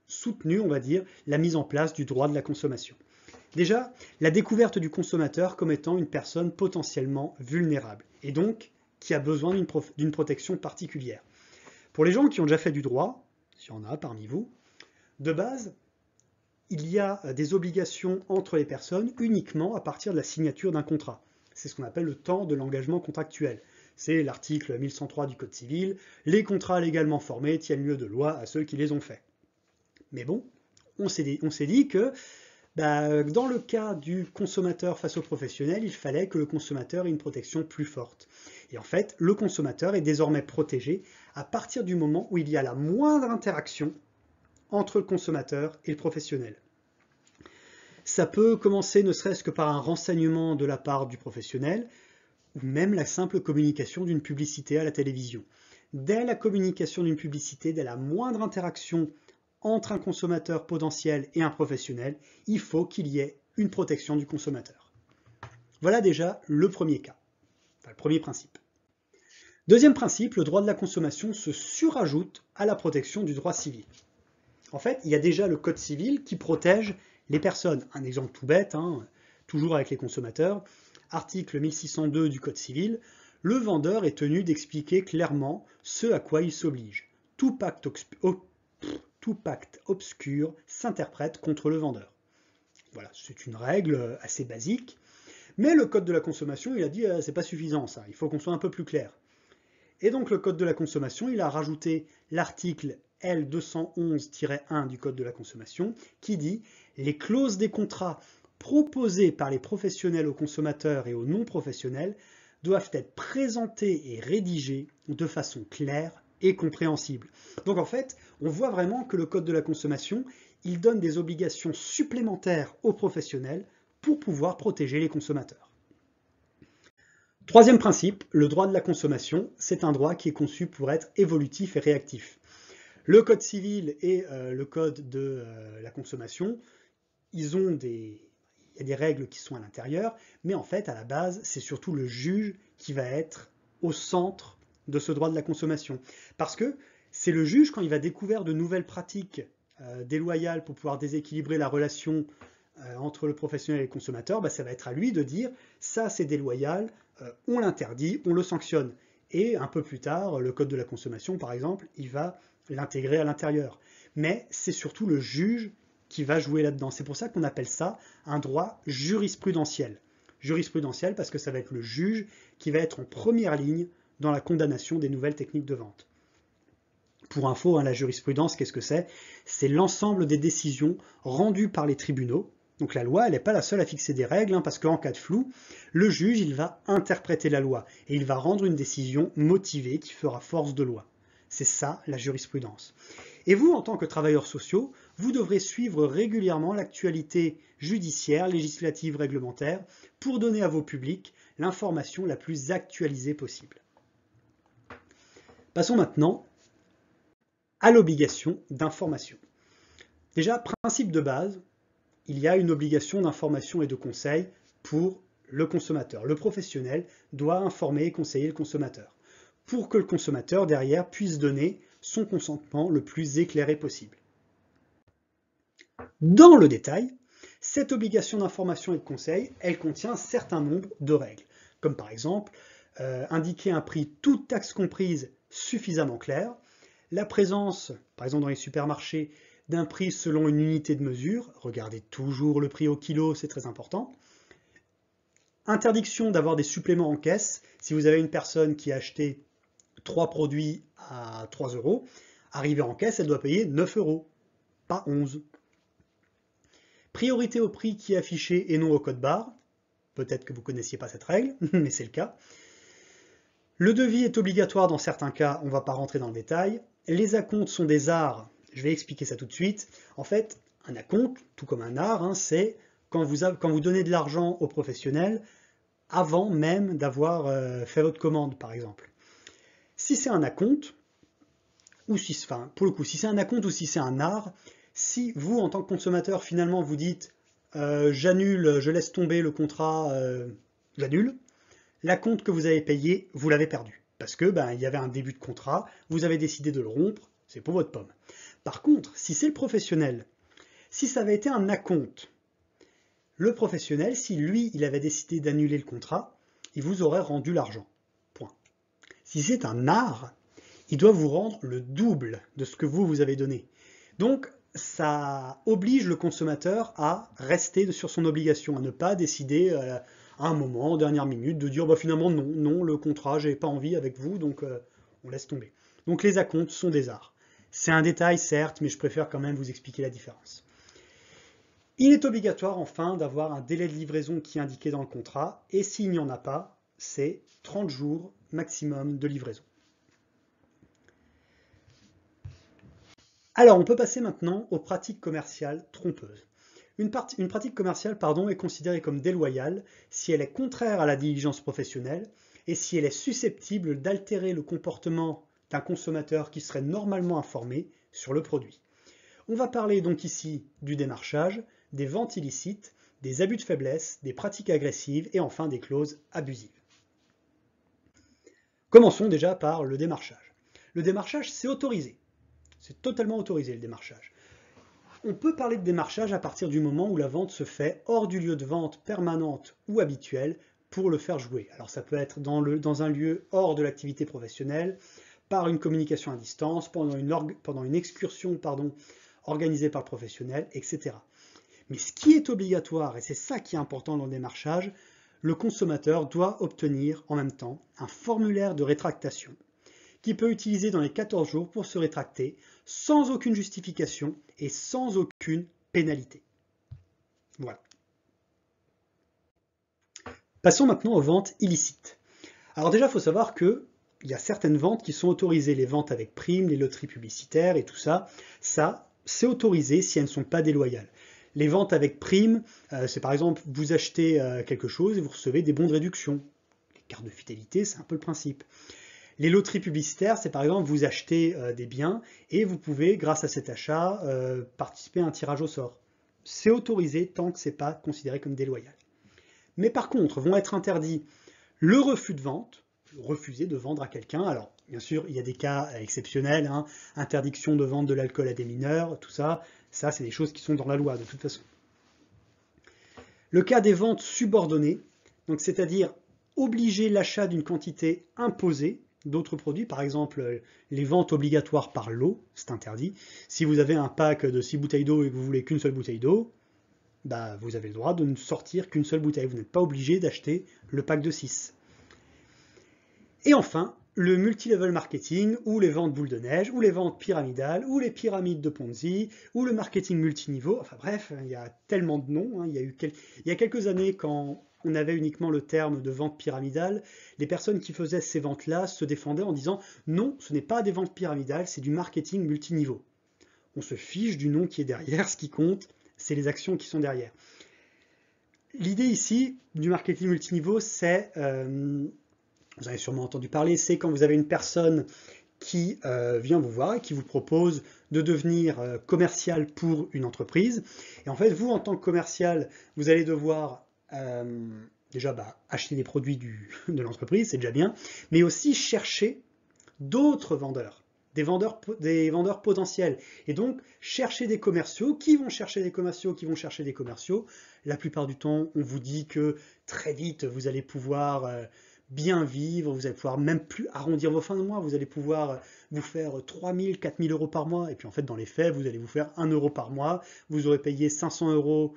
soutenu, on va dire, la mise en place du droit de la consommation. Déjà, la découverte du consommateur comme étant une personne potentiellement vulnérable, et donc qui a besoin d'une protection particulière. Pour les gens qui ont déjà fait du droit, s'il y en a parmi vous, de base, il y a des obligations entre les personnes uniquement à partir de la signature d'un contrat. C'est ce qu'on appelle le temps de l'engagement contractuel. C'est l'article 1103 du Code civil. Les contrats légalement formés tiennent lieu de loi à ceux qui les ont faits. Mais bon, on s'est dit que dans le cas du consommateur face au professionnel, il fallait que le consommateur ait une protection plus forte. Et en fait, le consommateur est désormais protégé à partir du moment où il y a la moindre interaction entre le consommateur et le professionnel. Ça peut commencer ne serait-ce que par un renseignement de la part du professionnel, ou même la simple communication d'une publicité à la télévision. Dès la communication d'une publicité, dès la moindre interaction entre un consommateur potentiel et un professionnel, il faut qu'il y ait une protection du consommateur. Voilà déjà le premier cas, enfin le premier principe. Deuxième principe, le droit de la consommation se surajoute à la protection du droit civil. En fait, il y a déjà le code civil qui protège les personnes. Un exemple tout bête, toujours avec les consommateurs, article 1602 du code civil, le vendeur est tenu d'expliquer clairement ce à quoi il s'oblige. Tout pacte obscur s'interprète contre le vendeur. Voilà, c'est une règle assez basique, mais le code de la consommation, il a dit c'est pas suffisant ça, il faut qu'on soit un peu plus clair. Et donc le code de la consommation, il a rajouté l'article L211-1 du code de la consommation qui dit « Les clauses des contrats proposées par les professionnels aux consommateurs et aux non-professionnels doivent être présentées et rédigées de façon claire et compréhensible. » Donc en fait, on voit vraiment que le code de la consommation, il donne des obligations supplémentaires aux professionnels pour pouvoir protéger les consommateurs. Troisième principe, le droit de la consommation, c'est un droit qui est conçu pour être évolutif et réactif. Le code civil et le code de la consommation, il y a des règles qui sont à l'intérieur, mais en fait, à la base, c'est surtout le juge qui va être au centre de ce droit de la consommation. Parce que c'est le juge, quand il va découvrir de nouvelles pratiques déloyales pour pouvoir déséquilibrer la relation entre le professionnel et le consommateur, ça va être à lui de dire « ça c'est déloyal, on l'interdit, on le sanctionne ». Et un peu plus tard, le code de la consommation, par exemple, il va l'intégrer à l'intérieur. Mais c'est surtout le juge qui va jouer là-dedans. C'est pour ça qu'on appelle ça un droit jurisprudentiel. Jurisprudentiel parce que ça va être le juge qui va être en première ligne dans la condamnation des nouvelles techniques de vente. Pour info, la jurisprudence, qu'est-ce que c'est? C'est l'ensemble des décisions rendues par les tribunaux. Donc la loi, elle n'est pas la seule à fixer des règles, parce qu'en cas de flou, le juge, il va interpréter la loi et il va rendre une décision motivée qui fera force de loi. C'est ça, la jurisprudence. Et vous, en tant que travailleurs sociaux, vous devrez suivre régulièrement l'actualité judiciaire, législative, réglementaire, pour donner à vos publics l'information la plus actualisée possible. Passons maintenant à l'obligation d'information. Déjà, principe de base, il y a une obligation d'information et de conseil pour le consommateur. Le professionnel doit informer et conseiller le consommateur pour que le consommateur, derrière, puisse donner son consentement le plus éclairé possible. Dans le détail, cette obligation d'information et de conseil, elle contient un certain nombre de règles, comme par exemple indiquer un prix toute taxe comprise suffisamment clair, la présence, par exemple dans les supermarchés, d'un prix selon une unité de mesure, regardez toujours le prix au kilo, c'est très important. Interdiction d'avoir des suppléments en caisse, si vous avez une personne qui a acheté 3 produits à 3 €, arrivée en caisse, elle doit payer 9 €, pas 11. Priorité au prix qui est affiché et non au code barre, peut-être que vous ne connaissiez pas cette règle, mais c'est le cas. Le devis est obligatoire dans certains cas, on ne va pas rentrer dans le détail. Les acomptes sont des arts. Je vais expliquer ça tout de suite. En fait, un acompte, tout comme un art, c'est quand vous donnez de l'argent aux professionnels avant même d'avoir fait votre commande, par exemple. Si c'est un acompte, ou si, enfin, pour le coup, si c'est un acompte ou si c'est un art, si vous, en tant que consommateur, finalement, vous dites j'annule, je laisse tomber le contrat, j'annule, l'acompte que vous avez payé, vous l'avez perdu. Parce que il y avait un début de contrat, vous avez décidé de le rompre, c'est pour votre pomme. Par contre, si c'est le professionnel, si ça avait été un acompte, le professionnel, si lui, il avait décidé d'annuler le contrat, il vous aurait rendu l'argent. Point. Si c'est un art, il doit vous rendre le double de ce que vous avez donné. Donc, ça oblige le consommateur à rester sur son obligation, à ne pas décider à un moment, en dernière minute, de dire finalement non, le contrat, j'ai pas envie avec vous, donc on laisse tomber. Donc les acomptes sont des arts. C'est un détail, certes, mais je préfère quand même vous expliquer la différence. Il est obligatoire, enfin, d'avoir un délai de livraison qui est indiqué dans le contrat, et s'il n'y en a pas, c'est 30 jours maximum de livraison. Alors, on peut passer maintenant aux pratiques commerciales trompeuses. Une pratique commerciale est considérée comme déloyale si elle est contraire à la diligence professionnelle et si elle est susceptible d'altérer le comportement d'un consommateur qui serait normalement informé sur le produit. On va parler donc ici du démarchage, des ventes illicites, des abus de faiblesse, des pratiques agressives et enfin des clauses abusives. Commençons déjà par le démarchage. Le démarchage, c'est autorisé. C'est totalement autorisé le démarchage. On peut parler de démarchage à partir du moment où la vente se fait hors du lieu de vente permanente ou habituelle pour le faire jouer. Alors ça peut être dans un lieu hors de l'activité professionnelle, par une communication à distance, pendant une excursion organisée par le professionnel, etc. Mais ce qui est obligatoire, et c'est ça qui est important dans le démarchage, le consommateur doit obtenir en même temps un formulaire de rétractation qu'il peut utiliser dans les 14 jours pour se rétracter sans aucune justification et sans aucune pénalité. Voilà. Passons maintenant aux ventes illicites. Alors déjà, il faut savoir qu'il y a certaines ventes qui sont autorisées, les ventes avec prime, les loteries publicitaires et tout ça. Ça, c'est autorisé si elles ne sont pas déloyales. Les ventes avec prime, c'est par exemple, vous achetez quelque chose et vous recevez des bons de réduction. Les cartes de fidélité, c'est un peu le principe. Les loteries publicitaires, c'est par exemple, vous achetez des biens et vous pouvez, grâce à cet achat, participer à un tirage au sort. C'est autorisé tant que ce n'est pas considéré comme déloyal. Mais par contre, vont être interdits le refus de vente, refuser de vendre à quelqu'un. Alors, bien sûr, il y a des cas exceptionnels, interdiction de vente de l'alcool à des mineurs, tout ça, c'est des choses qui sont dans la loi de toute façon. Le cas des ventes subordonnées, donc c'est-à-dire obliger l'achat d'une quantité imposée d'autres produits, par exemple les ventes obligatoires par lot, c'est interdit. Si vous avez un pack de 6 bouteilles d'eau et que vous voulez qu'une seule bouteille d'eau, bah, vous avez le droit de ne sortir qu'une seule bouteille. Vous n'êtes pas obligé d'acheter le pack de 6. Et enfin, le multilevel marketing, ou les ventes boule de neige, ou les ventes pyramidales, ou les pyramides de Ponzi, ou le marketing multiniveau. Enfin bref, il y a tellement de noms. Il y a quelques années, quand on avait uniquement le terme de vente pyramidale, les personnes qui faisaient ces ventes-là se défendaient en disant « Non, ce n'est pas des ventes pyramidales, c'est du marketing multiniveau ». On se fiche du nom qui est derrière, ce qui compte, c'est les actions qui sont derrière. L'idée ici du marketing multiniveau, c'est, vous avez sûrement entendu parler, c'est quand vous avez une personne qui vient vous voir et qui vous propose de devenir commercial pour une entreprise. Et en fait, vous, en tant que commercial, vous allez devoir déjà acheter des produits de l'entreprise, c'est déjà bien, mais aussi chercher d'autres vendeurs. Des vendeurs potentiels. Et donc, chercher des commerciaux, qui vont chercher des commerciaux, qui vont chercher des commerciaux. La plupart du temps, on vous dit que très vite, vous allez pouvoir bien vivre, vous allez pouvoir même plus arrondir vos fins de mois, vous allez pouvoir vous faire 3 000, 4 000 euros par mois. Et puis en fait, dans les faits, vous allez vous faire 1 euro par mois. Vous aurez payé 500 euros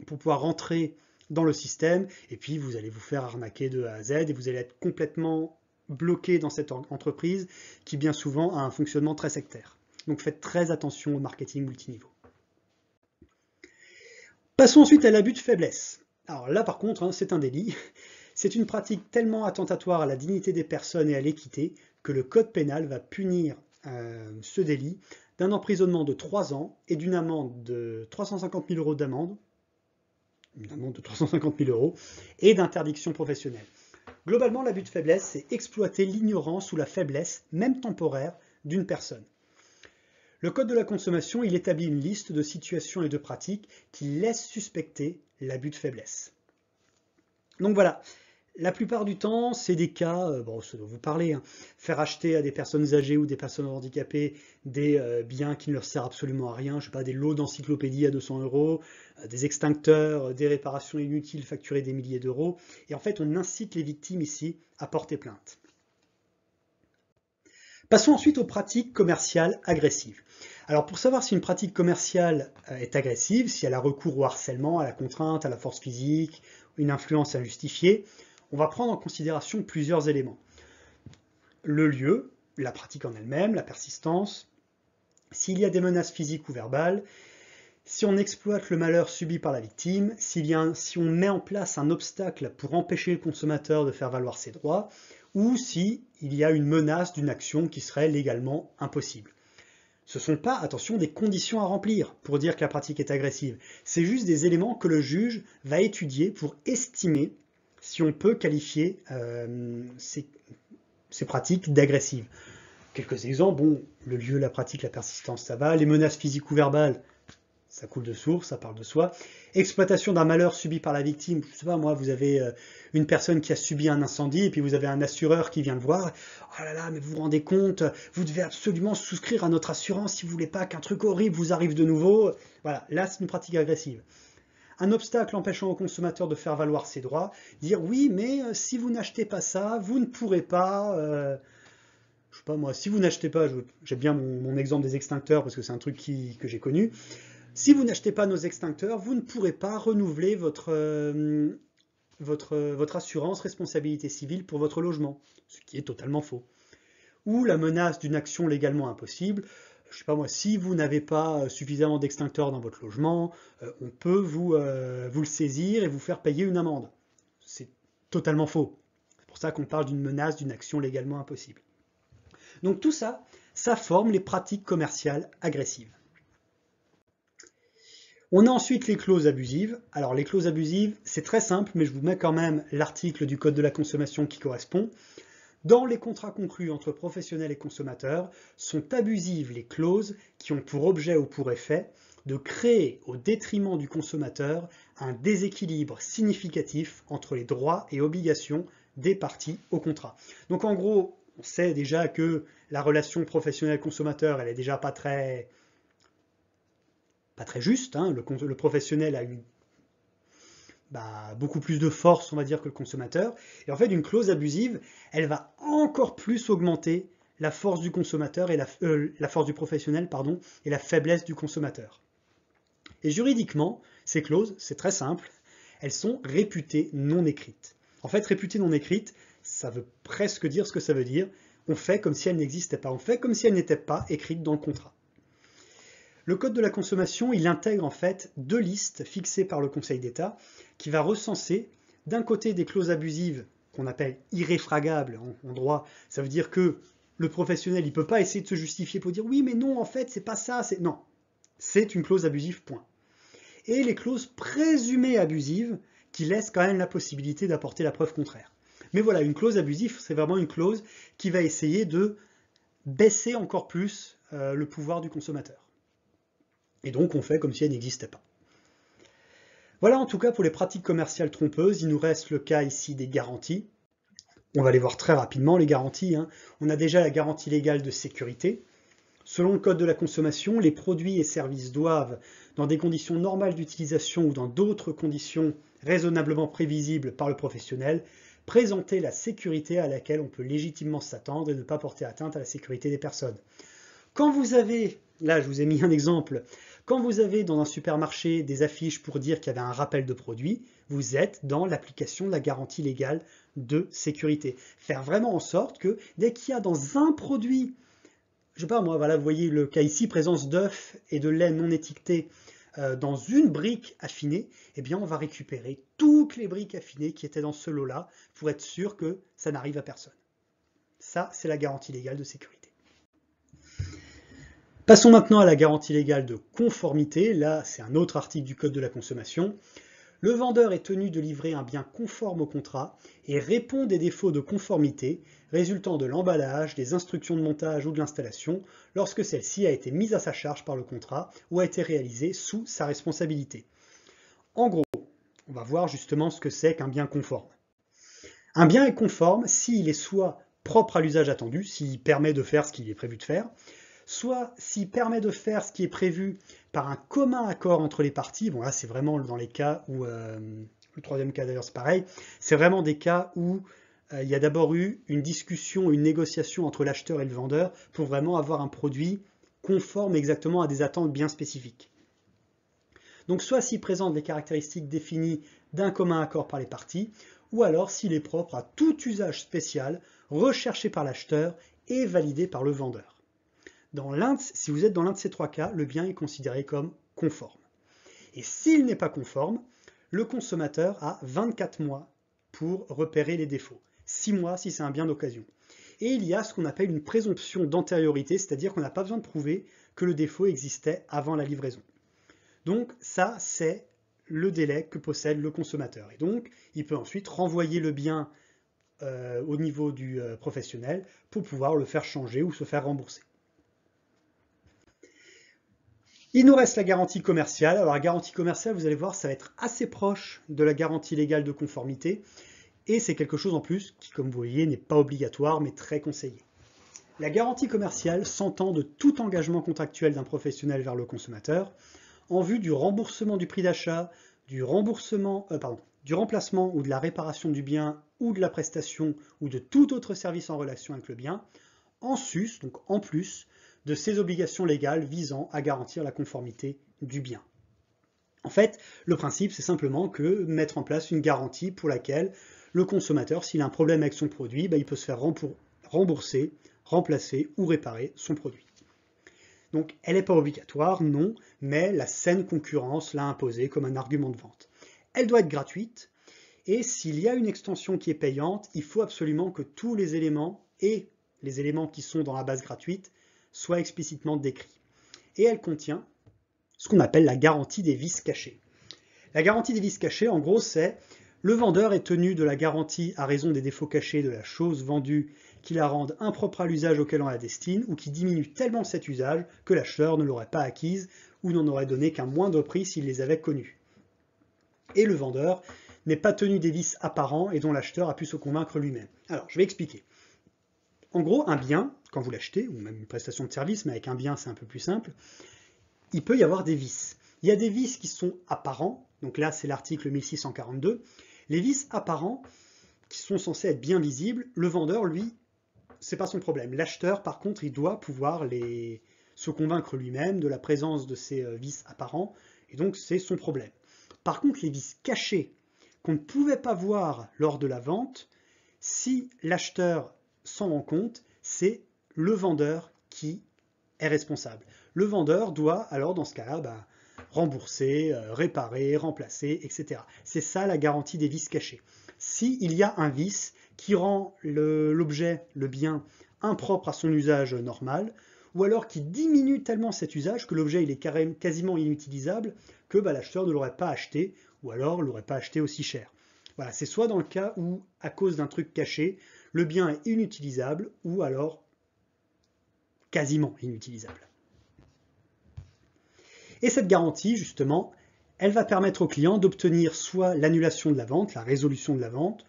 pour pouvoir rentrer dans le système. Et puis, vous allez vous faire arnaquer de A à Z et vous allez être complètement bloqué dans cette entreprise qui bien souvent a un fonctionnement très sectaire. Donc faites très attention au marketing multiniveau. Passons ensuite à l'abus de faiblesse. Alors là par contre, c'est un délit. C'est une pratique tellement attentatoire à la dignité des personnes et à l'équité que le code pénal va punir ce délit d'un emprisonnement de 3 ans et d'une amende de 350 000 euros d'amende, une amende de 350 000 euros, et d'interdiction professionnelle. Globalement, l'abus de faiblesse, c'est exploiter l'ignorance ou la faiblesse, même temporaire, d'une personne. Le Code de la consommation, il établit une liste de situations et de pratiques qui laissent suspecter l'abus de faiblesse. Donc voilà, la plupart du temps, c'est des cas, bon, ça doit vous parler, faire acheter à des personnes âgées ou des personnes handicapées des biens qui ne leur servent absolument à rien, je sais pas, des lots d'encyclopédie à 200 euros, des extincteurs, des réparations inutiles facturées des milliers d'euros, et en fait, on incite les victimes ici à porter plainte. Passons ensuite aux pratiques commerciales agressives. Alors pour savoir si une pratique commerciale est agressive, si elle a recours au harcèlement, à la contrainte, à la force physique, une influence injustifiée, on va prendre en considération plusieurs éléments. Le lieu, la pratique en elle-même, la persistance, s'il y a des menaces physiques ou verbales, si on exploite le malheur subi par la victime, si on met en place un obstacle pour empêcher le consommateur de faire valoir ses droits, ou s'il y a une menace d'une action qui serait légalement impossible. Ce ne sont pas, attention, des conditions à remplir pour dire que la pratique est agressive. C'est juste des éléments que le juge va étudier pour estimer si on peut qualifier ces pratiques d'agressives. Quelques exemples, bon, le lieu, la pratique, la persistance, ça va. Les menaces physiques ou verbales, ça coule de source, ça parle de soi. Exploitation d'un malheur subi par la victime, je sais pas moi, vous avez une personne qui a subi un incendie et puis vous avez un assureur qui vient le voir. Oh là là, mais vous vous rendez compte, vous devez absolument souscrire à notre assurance si vous voulez pas qu'un truc horrible vous arrive de nouveau. Voilà, là c'est une pratique agressive. Un obstacle empêchant au consommateur de faire valoir ses droits, dire oui, mais si vous n'achetez pas ça, vous ne pourrez pas... je sais pas moi, si vous n'achetez pas, j'aime bien mon exemple des extincteurs parce que c'est un truc que j'ai connu. Si vous n'achetez pas nos extincteurs, vous ne pourrez pas renouveler votre assurance responsabilité civile pour votre logement, ce qui est totalement faux. Ou la menace d'une action légalement impossible. Je sais pas moi, si vous n'avez pas suffisamment d'extincteurs dans votre logement, on peut vous le saisir et vous faire payer une amende. C'est totalement faux. C'est pour ça qu'on parle d'une menace d'une action légalement impossible. Donc tout ça, ça forme les pratiques commerciales agressives. On a ensuite les clauses abusives. Alors les clauses abusives, c'est très simple, mais je vous mets quand même l'article du Code de la consommation qui correspond. Dans les contrats conclus entre professionnels et consommateurs, sont abusives les clauses qui ont pour objet ou pour effet de créer au détriment du consommateur un déséquilibre significatif entre les droits et obligations des parties au contrat. Donc en gros, on sait déjà que la relation professionnel-consommateur, elle est déjà pas très juste, hein. Le professionnel a beaucoup plus de force, on va dire, que le consommateur. Et en fait, une clause abusive, elle va encore plus augmenter la force du consommateur et la force du professionnel, pardon, et la faiblesse du consommateur. Et juridiquement, ces clauses, c'est très simple, elles sont réputées non écrites. En fait, réputées non écrites, ça veut presque dire ce que ça veut dire. On fait comme si elles n'existaient pas. On fait comme si elles n'étaient pas écrites dans le contrat. Le Code de la consommation, il intègre en fait deux listes fixées par le Conseil d'État qui va recenser d'un côté des clauses abusives qu'on appelle irréfragables en droit. Ça veut dire que le professionnel, il ne peut pas essayer de se justifier pour dire oui, mais non, en fait, c'est pas ça. Non, c'est une clause abusive, point. Et les clauses présumées abusives qui laissent quand même la possibilité d'apporter la preuve contraire. Mais voilà, une clause abusive, c'est vraiment une clause qui va essayer de baisser encore plus le pouvoir du consommateur. Et donc on fait comme si elle n'existait pas. Voilà en tout cas pour les pratiques commerciales trompeuses. Il nous reste le cas ici des garanties. On va les voir très rapidement, les garanties. On a déjà la garantie légale de sécurité. Selon le Code de la consommation, les produits et services doivent, dans des conditions normales d'utilisation ou dans d'autres conditions raisonnablement prévisibles par le professionnel, présenter la sécurité à laquelle on peut légitimement s'attendre et ne pas porter atteinte à la sécurité des personnes. Quand vous avez, là je vous ai mis un exemple, quand vous avez dans un supermarché des affiches pour dire qu'il y avait un rappel de produit, vous êtes dans l'application de la garantie légale de sécurité. Faire vraiment en sorte que dès qu'il y a dans un produit, je sais pas moi, voilà, vous voyez le cas ici, présence d'œufs et de lait non étiquetés dans une brique affinée, eh bien on va récupérer toutes les briques affinées qui étaient dans ce lot-là pour être sûr que ça n'arrive à personne. Ça, c'est la garantie légale de sécurité. Passons maintenant à la garantie légale de conformité. Là, c'est un autre article du Code de la consommation. Le vendeur est tenu de livrer un bien conforme au contrat et répond des défauts de conformité résultant de l'emballage, des instructions de montage ou de l'installation lorsque celle-ci a été mise à sa charge par le contrat ou a été réalisée sous sa responsabilité. En gros, on va voir justement ce que c'est qu'un bien conforme. Un bien est conforme s'il est soit propre à l'usage attendu, s'il permet de faire ce qu'il est prévu de faire, soit s'il permet de faire ce qui est prévu par un commun accord entre les parties. Bon là c'est vraiment dans les cas où, le troisième cas d'ailleurs c'est pareil, c'est vraiment des cas où il y a d'abord eu une discussion, une négociation entre l'acheteur et le vendeur pour vraiment avoir un produit conforme exactement à des attentes bien spécifiques. Donc soit s'il présente les caractéristiques définies d'un commun accord par les parties, ou alors s'il est propre à tout usage spécial recherché par l'acheteur et validé par le vendeur. Si vous êtes dans l'un de ces trois cas, le bien est considéré comme conforme. Et s'il n'est pas conforme, le consommateur a 24 mois pour repérer les défauts. 6 mois si c'est un bien d'occasion. Et il y a ce qu'on appelle une présomption d'antériorité, c'est-à-dire qu'on n'a pas besoin de prouver que le défaut existait avant la livraison. Donc ça, c'est le délai que possède le consommateur. Et donc, il peut ensuite renvoyer le bien au niveau du professionnel pour pouvoir le faire changer ou se faire rembourser. Il nous reste la garantie commerciale. Alors la garantie commerciale, vous allez voir, ça va être assez proche de la garantie légale de conformité. Et c'est quelque chose en plus qui, comme vous voyez, n'est pas obligatoire, mais très conseillé. La garantie commerciale s'entend de tout engagement contractuel d'un professionnel vers le consommateur en vue du remboursement du prix d'achat, du remplacement ou de la réparation du bien ou de la prestation ou de tout autre service en relation avec le bien, en sus, donc en plus, de ces obligations légales visant à garantir la conformité du bien. En fait, le principe, c'est simplement que mettre en place une garantie pour laquelle le consommateur, s'il a un problème avec son produit, il peut se faire rembourser, remplacer ou réparer son produit. Donc, elle n'est pas obligatoire, non, mais la saine concurrence l'a imposée comme un argument de vente. Elle doit être gratuite, et s'il y a une extension qui est payante, il faut absolument que tous les éléments, et les éléments qui sont dans la base gratuite, soient explicitement décrits. Et elle contient ce qu'on appelle la garantie des vices cachés. La garantie des vices cachés, en gros, c'est le vendeur est tenu de la garantie à raison des défauts cachés de la chose vendue qui la rendent impropre à l'usage auquel on la destine ou qui diminue tellement cet usage que l'acheteur ne l'aurait pas acquise ou n'en aurait donné qu'un moindre prix s'il les avait connus. Et le vendeur n'est pas tenu des vices apparents et dont l'acheteur a pu se convaincre lui-même. Alors, je vais expliquer. En gros, un bien, quand vous l'achetez, ou même une prestation de service, mais avec un bien c'est un peu plus simple, il peut y avoir des vices. Il y a des vices qui sont apparents, donc là c'est l'article 1642. Les vices apparents, qui sont censés être bien visibles, le vendeur, lui, c'est pas son problème. L'acheteur, par contre, il doit pouvoir se convaincre lui-même de la présence de ces vices apparents, et donc c'est son problème. Par contre, les vices cachés, qu'on ne pouvait pas voir lors de la vente, si l'acheteur s'en rend compte, c'est le vendeur qui est responsable. Le vendeur doit alors dans ce cas-là rembourser, réparer, remplacer, etc. C'est ça la garantie des vices cachés. S'il y a un vice qui rend l'objet, le bien, impropre à son usage normal, ou alors qui diminue tellement cet usage que l'objet il est quasiment inutilisable, que l'acheteur ne l'aurait pas acheté, ou alors ne l'aurait pas acheté aussi cher. Voilà, c'est soit dans le cas où, à cause d'un truc caché, le bien est inutilisable, ou alors quasiment inutilisable. Et cette garantie, justement, elle va permettre au client d'obtenir soit l'annulation de la vente, la résolution de la vente,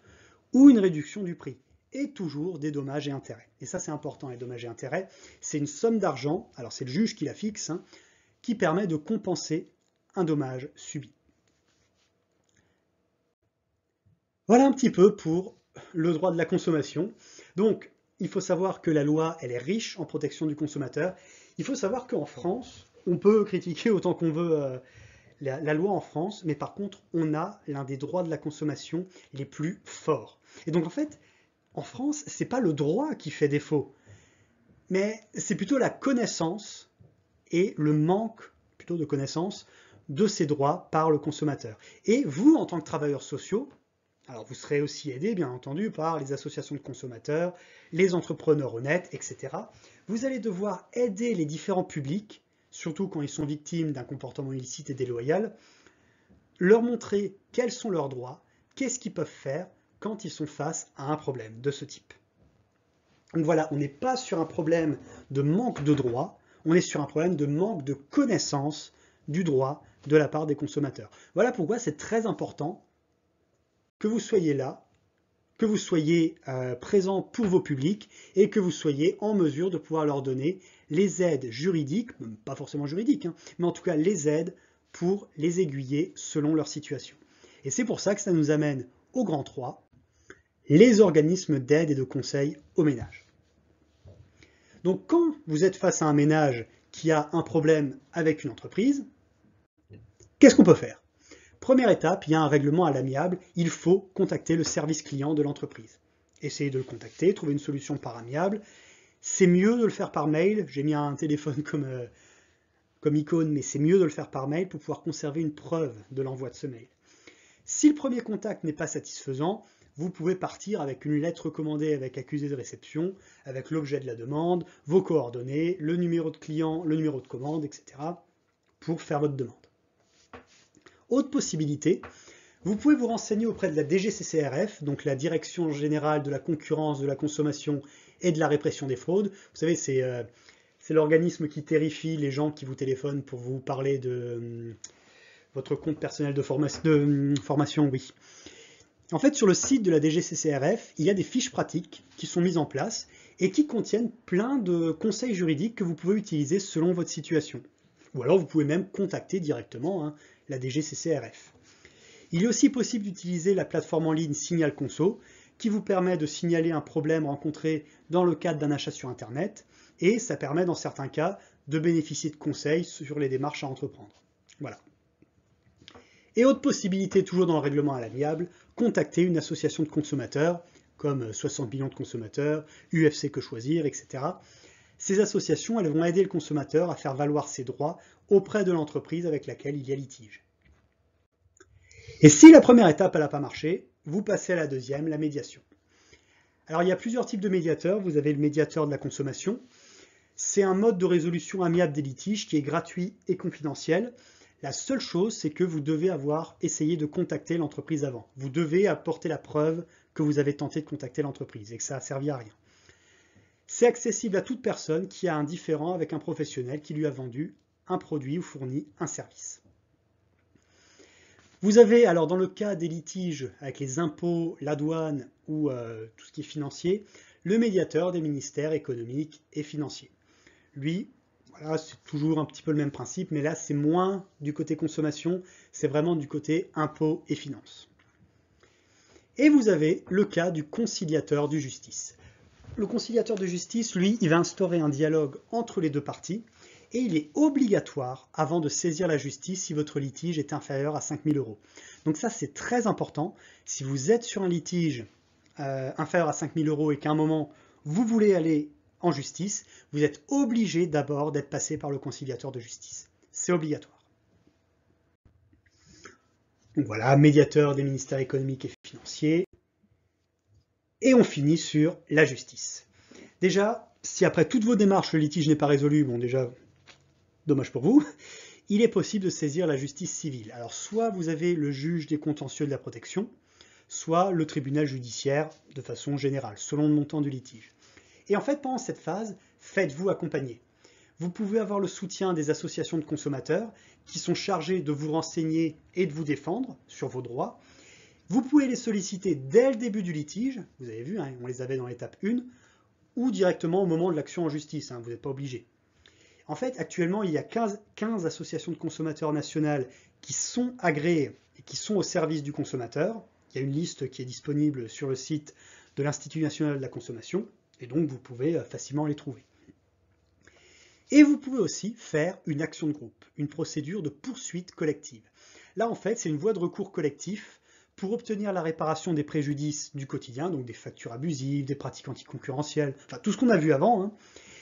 ou une réduction du prix, et toujours des dommages et intérêts. Et ça, c'est important, les dommages et intérêts. C'est une somme d'argent, alors c'est le juge qui la fixe, qui permet de compenser un dommage subi. Voilà un petit peu pour le droit de la consommation. Donc, il faut savoir que la loi, elle est riche en protection du consommateur. Il faut savoir qu'en France, on peut critiquer autant qu'on veut la loi en France, mais par contre, on a l'un des droits de la consommation les plus forts. Et donc, en fait, en France, c'est pas le droit qui fait défaut, mais c'est plutôt la connaissance et le manque plutôt de connaissance de ces droits par le consommateur. Et vous, en tant que travailleurs sociaux, alors vous serez aussi aidé, bien entendu, par les associations de consommateurs, les entrepreneurs honnêtes, etc. Vous allez devoir aider les différents publics, surtout quand ils sont victimes d'un comportement illicite et déloyal, leur montrer quels sont leurs droits, qu'est-ce qu'ils peuvent faire quand ils sont face à un problème de ce type. Donc voilà, on n'est pas sur un problème de manque de droits, on est sur un problème de manque de connaissance du droit de la part des consommateurs. Voilà pourquoi c'est très important que vous soyez là, que vous soyez présent pour vos publics et que vous soyez en mesure de pouvoir leur donner les aides juridiques, pas forcément juridiques, mais en tout cas les aides pour les aiguiller selon leur situation. Et c'est pour ça que ça nous amène au grand 3, les organismes d'aide et de conseil aux ménages. Donc quand vous êtes face à un ménage qui a un problème avec une entreprise, qu'est-ce qu'on peut faire ? Première étape, il y a un règlement à l'amiable, il faut contacter le service client de l'entreprise. Essayez de le contacter, trouver une solution par amiable. C'est mieux de le faire par mail, j'ai mis un téléphone comme icône, mais c'est mieux de le faire par mail pour pouvoir conserver une preuve de l'envoi de ce mail. Si le premier contact n'est pas satisfaisant, vous pouvez partir avec une lettre recommandée avec accusé de réception, avec l'objet de la demande, vos coordonnées, le numéro de client, le numéro de commande, etc. pour faire votre demande. Autre possibilité, vous pouvez vous renseigner auprès de la DGCCRF, donc la Direction Générale de la Concurrence, de la Consommation et de la Répression des Fraudes. Vous savez, c'est l'organisme qui terrifie les gens qui vous téléphonent pour vous parler de votre compte personnel de formation, oui. En fait, sur le site de la DGCCRF, il y a des fiches pratiques qui sont mises en place et qui contiennent plein de conseils juridiques que vous pouvez utiliser selon votre situation. Ou alors vous pouvez même contacter directement la DGCCRF. Il est aussi possible d'utiliser la plateforme en ligne Signal Conso, qui vous permet de signaler un problème rencontré dans le cadre d'un achat sur Internet, et ça permet dans certains cas de bénéficier de conseils sur les démarches à entreprendre. Voilà. Et autre possibilité, toujours dans le règlement à l'amiable, contacter une association de consommateurs, comme 60 millions de consommateurs, UFC Que Choisir, etc. Ces associations, elles vont aider le consommateur à faire valoir ses droits auprès de l'entreprise avec laquelle il y a litige. Et si la première étape n'a pas marché, vous passez à la deuxième, la médiation. Alors il y a plusieurs types de médiateurs. Vous avez le médiateur de la consommation. C'est un mode de résolution amiable des litiges qui est gratuit et confidentiel. La seule chose, c'est que vous devez avoir essayé de contacter l'entreprise avant. Vous devez apporter la preuve que vous avez tenté de contacter l'entreprise et que ça n'a servi à rien. C'est accessible à toute personne qui a un différend avec un professionnel qui lui a vendu un produit ou fourni un service. Vous avez alors dans le cas des litiges avec les impôts, la douane ou tout ce qui est financier, le médiateur des ministères économiques et financiers. Lui, voilà, c'est toujours un petit peu le même principe, mais là c'est moins du côté consommation, c'est vraiment du côté impôts et finances. Et vous avez le cas du conciliateur de justice. Le conciliateur de justice, lui, il va instaurer un dialogue entre les deux parties, et il est obligatoire avant de saisir la justice si votre litige est inférieur à 5 000 €. Donc ça, c'est très important. Si vous êtes sur un litige inférieur à 5 000 € et qu'à un moment, vous voulez aller en justice, vous êtes obligé d'abord d'être passé par le conciliateur de justice. C'est obligatoire. Donc voilà, médiateur des ministères économiques et financiers. Et on finit sur la justice. Déjà, si après toutes vos démarches, le litige n'est pas résolu, bon déjà, dommage pour vous, il est possible de saisir la justice civile. Alors soit vous avez le juge des contentieux de la protection, soit le tribunal judiciaire de façon générale, selon le montant du litige. Et en fait, pendant cette phase, faites-vous accompagner. Vous pouvez avoir le soutien des associations de consommateurs qui sont chargées de vous renseigner et de vous défendre sur vos droits. Vous pouvez les solliciter dès le début du litige, vous avez vu, on les avait dans l'étape 1, ou directement au moment de l'action en justice, vous n'êtes pas obligé. En fait, actuellement, il y a 15 associations de consommateurs nationales qui sont agréées et qui sont au service du consommateur. Il y a une liste qui est disponible sur le site de l'Institut national de la consommation, et donc vous pouvez facilement les trouver. Et vous pouvez aussi faire une action de groupe, une procédure de poursuite collective. Là, en fait, c'est une voie de recours collectif pour obtenir la réparation des préjudices du quotidien, donc des factures abusives, des pratiques anticoncurrentielles, enfin tout ce qu'on a vu avant.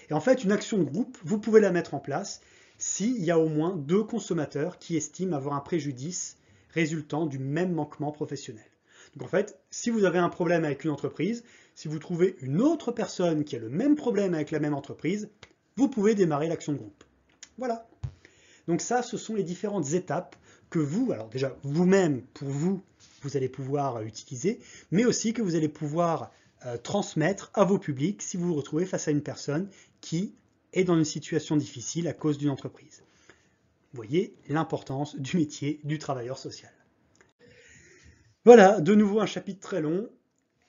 Et en fait, une action de groupe, vous pouvez la mettre en place s'il y a au moins 2 consommateurs qui estiment avoir un préjudice résultant du même manquement professionnel. Donc en fait, si vous avez un problème avec une entreprise, si vous trouvez une autre personne qui a le même problème avec la même entreprise, vous pouvez démarrer l'action de groupe. Voilà. Donc ça, ce sont les différentes étapes que vous, alors déjà vous-même, pour vous, vous allez pouvoir utiliser, mais aussi que vous allez pouvoir transmettre à vos publics si vous vous retrouvez face à une personne qui est dans une situation difficile à cause d'une entreprise. Vous voyez l'importance du métier du travailleur social. Voilà, de nouveau un chapitre très long.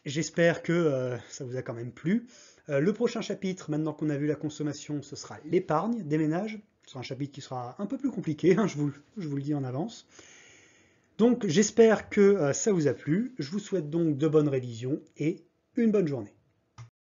J'espère que ça vous a quand même plu. Le prochain chapitre, maintenant qu'on a vu la consommation, ce sera l'épargne des ménages. Ce sera un chapitre qui sera un peu plus compliqué, je vous le dis en avance. Donc j'espère que ça vous a plu. Je vous souhaite donc de bonnes révisions et une bonne journée.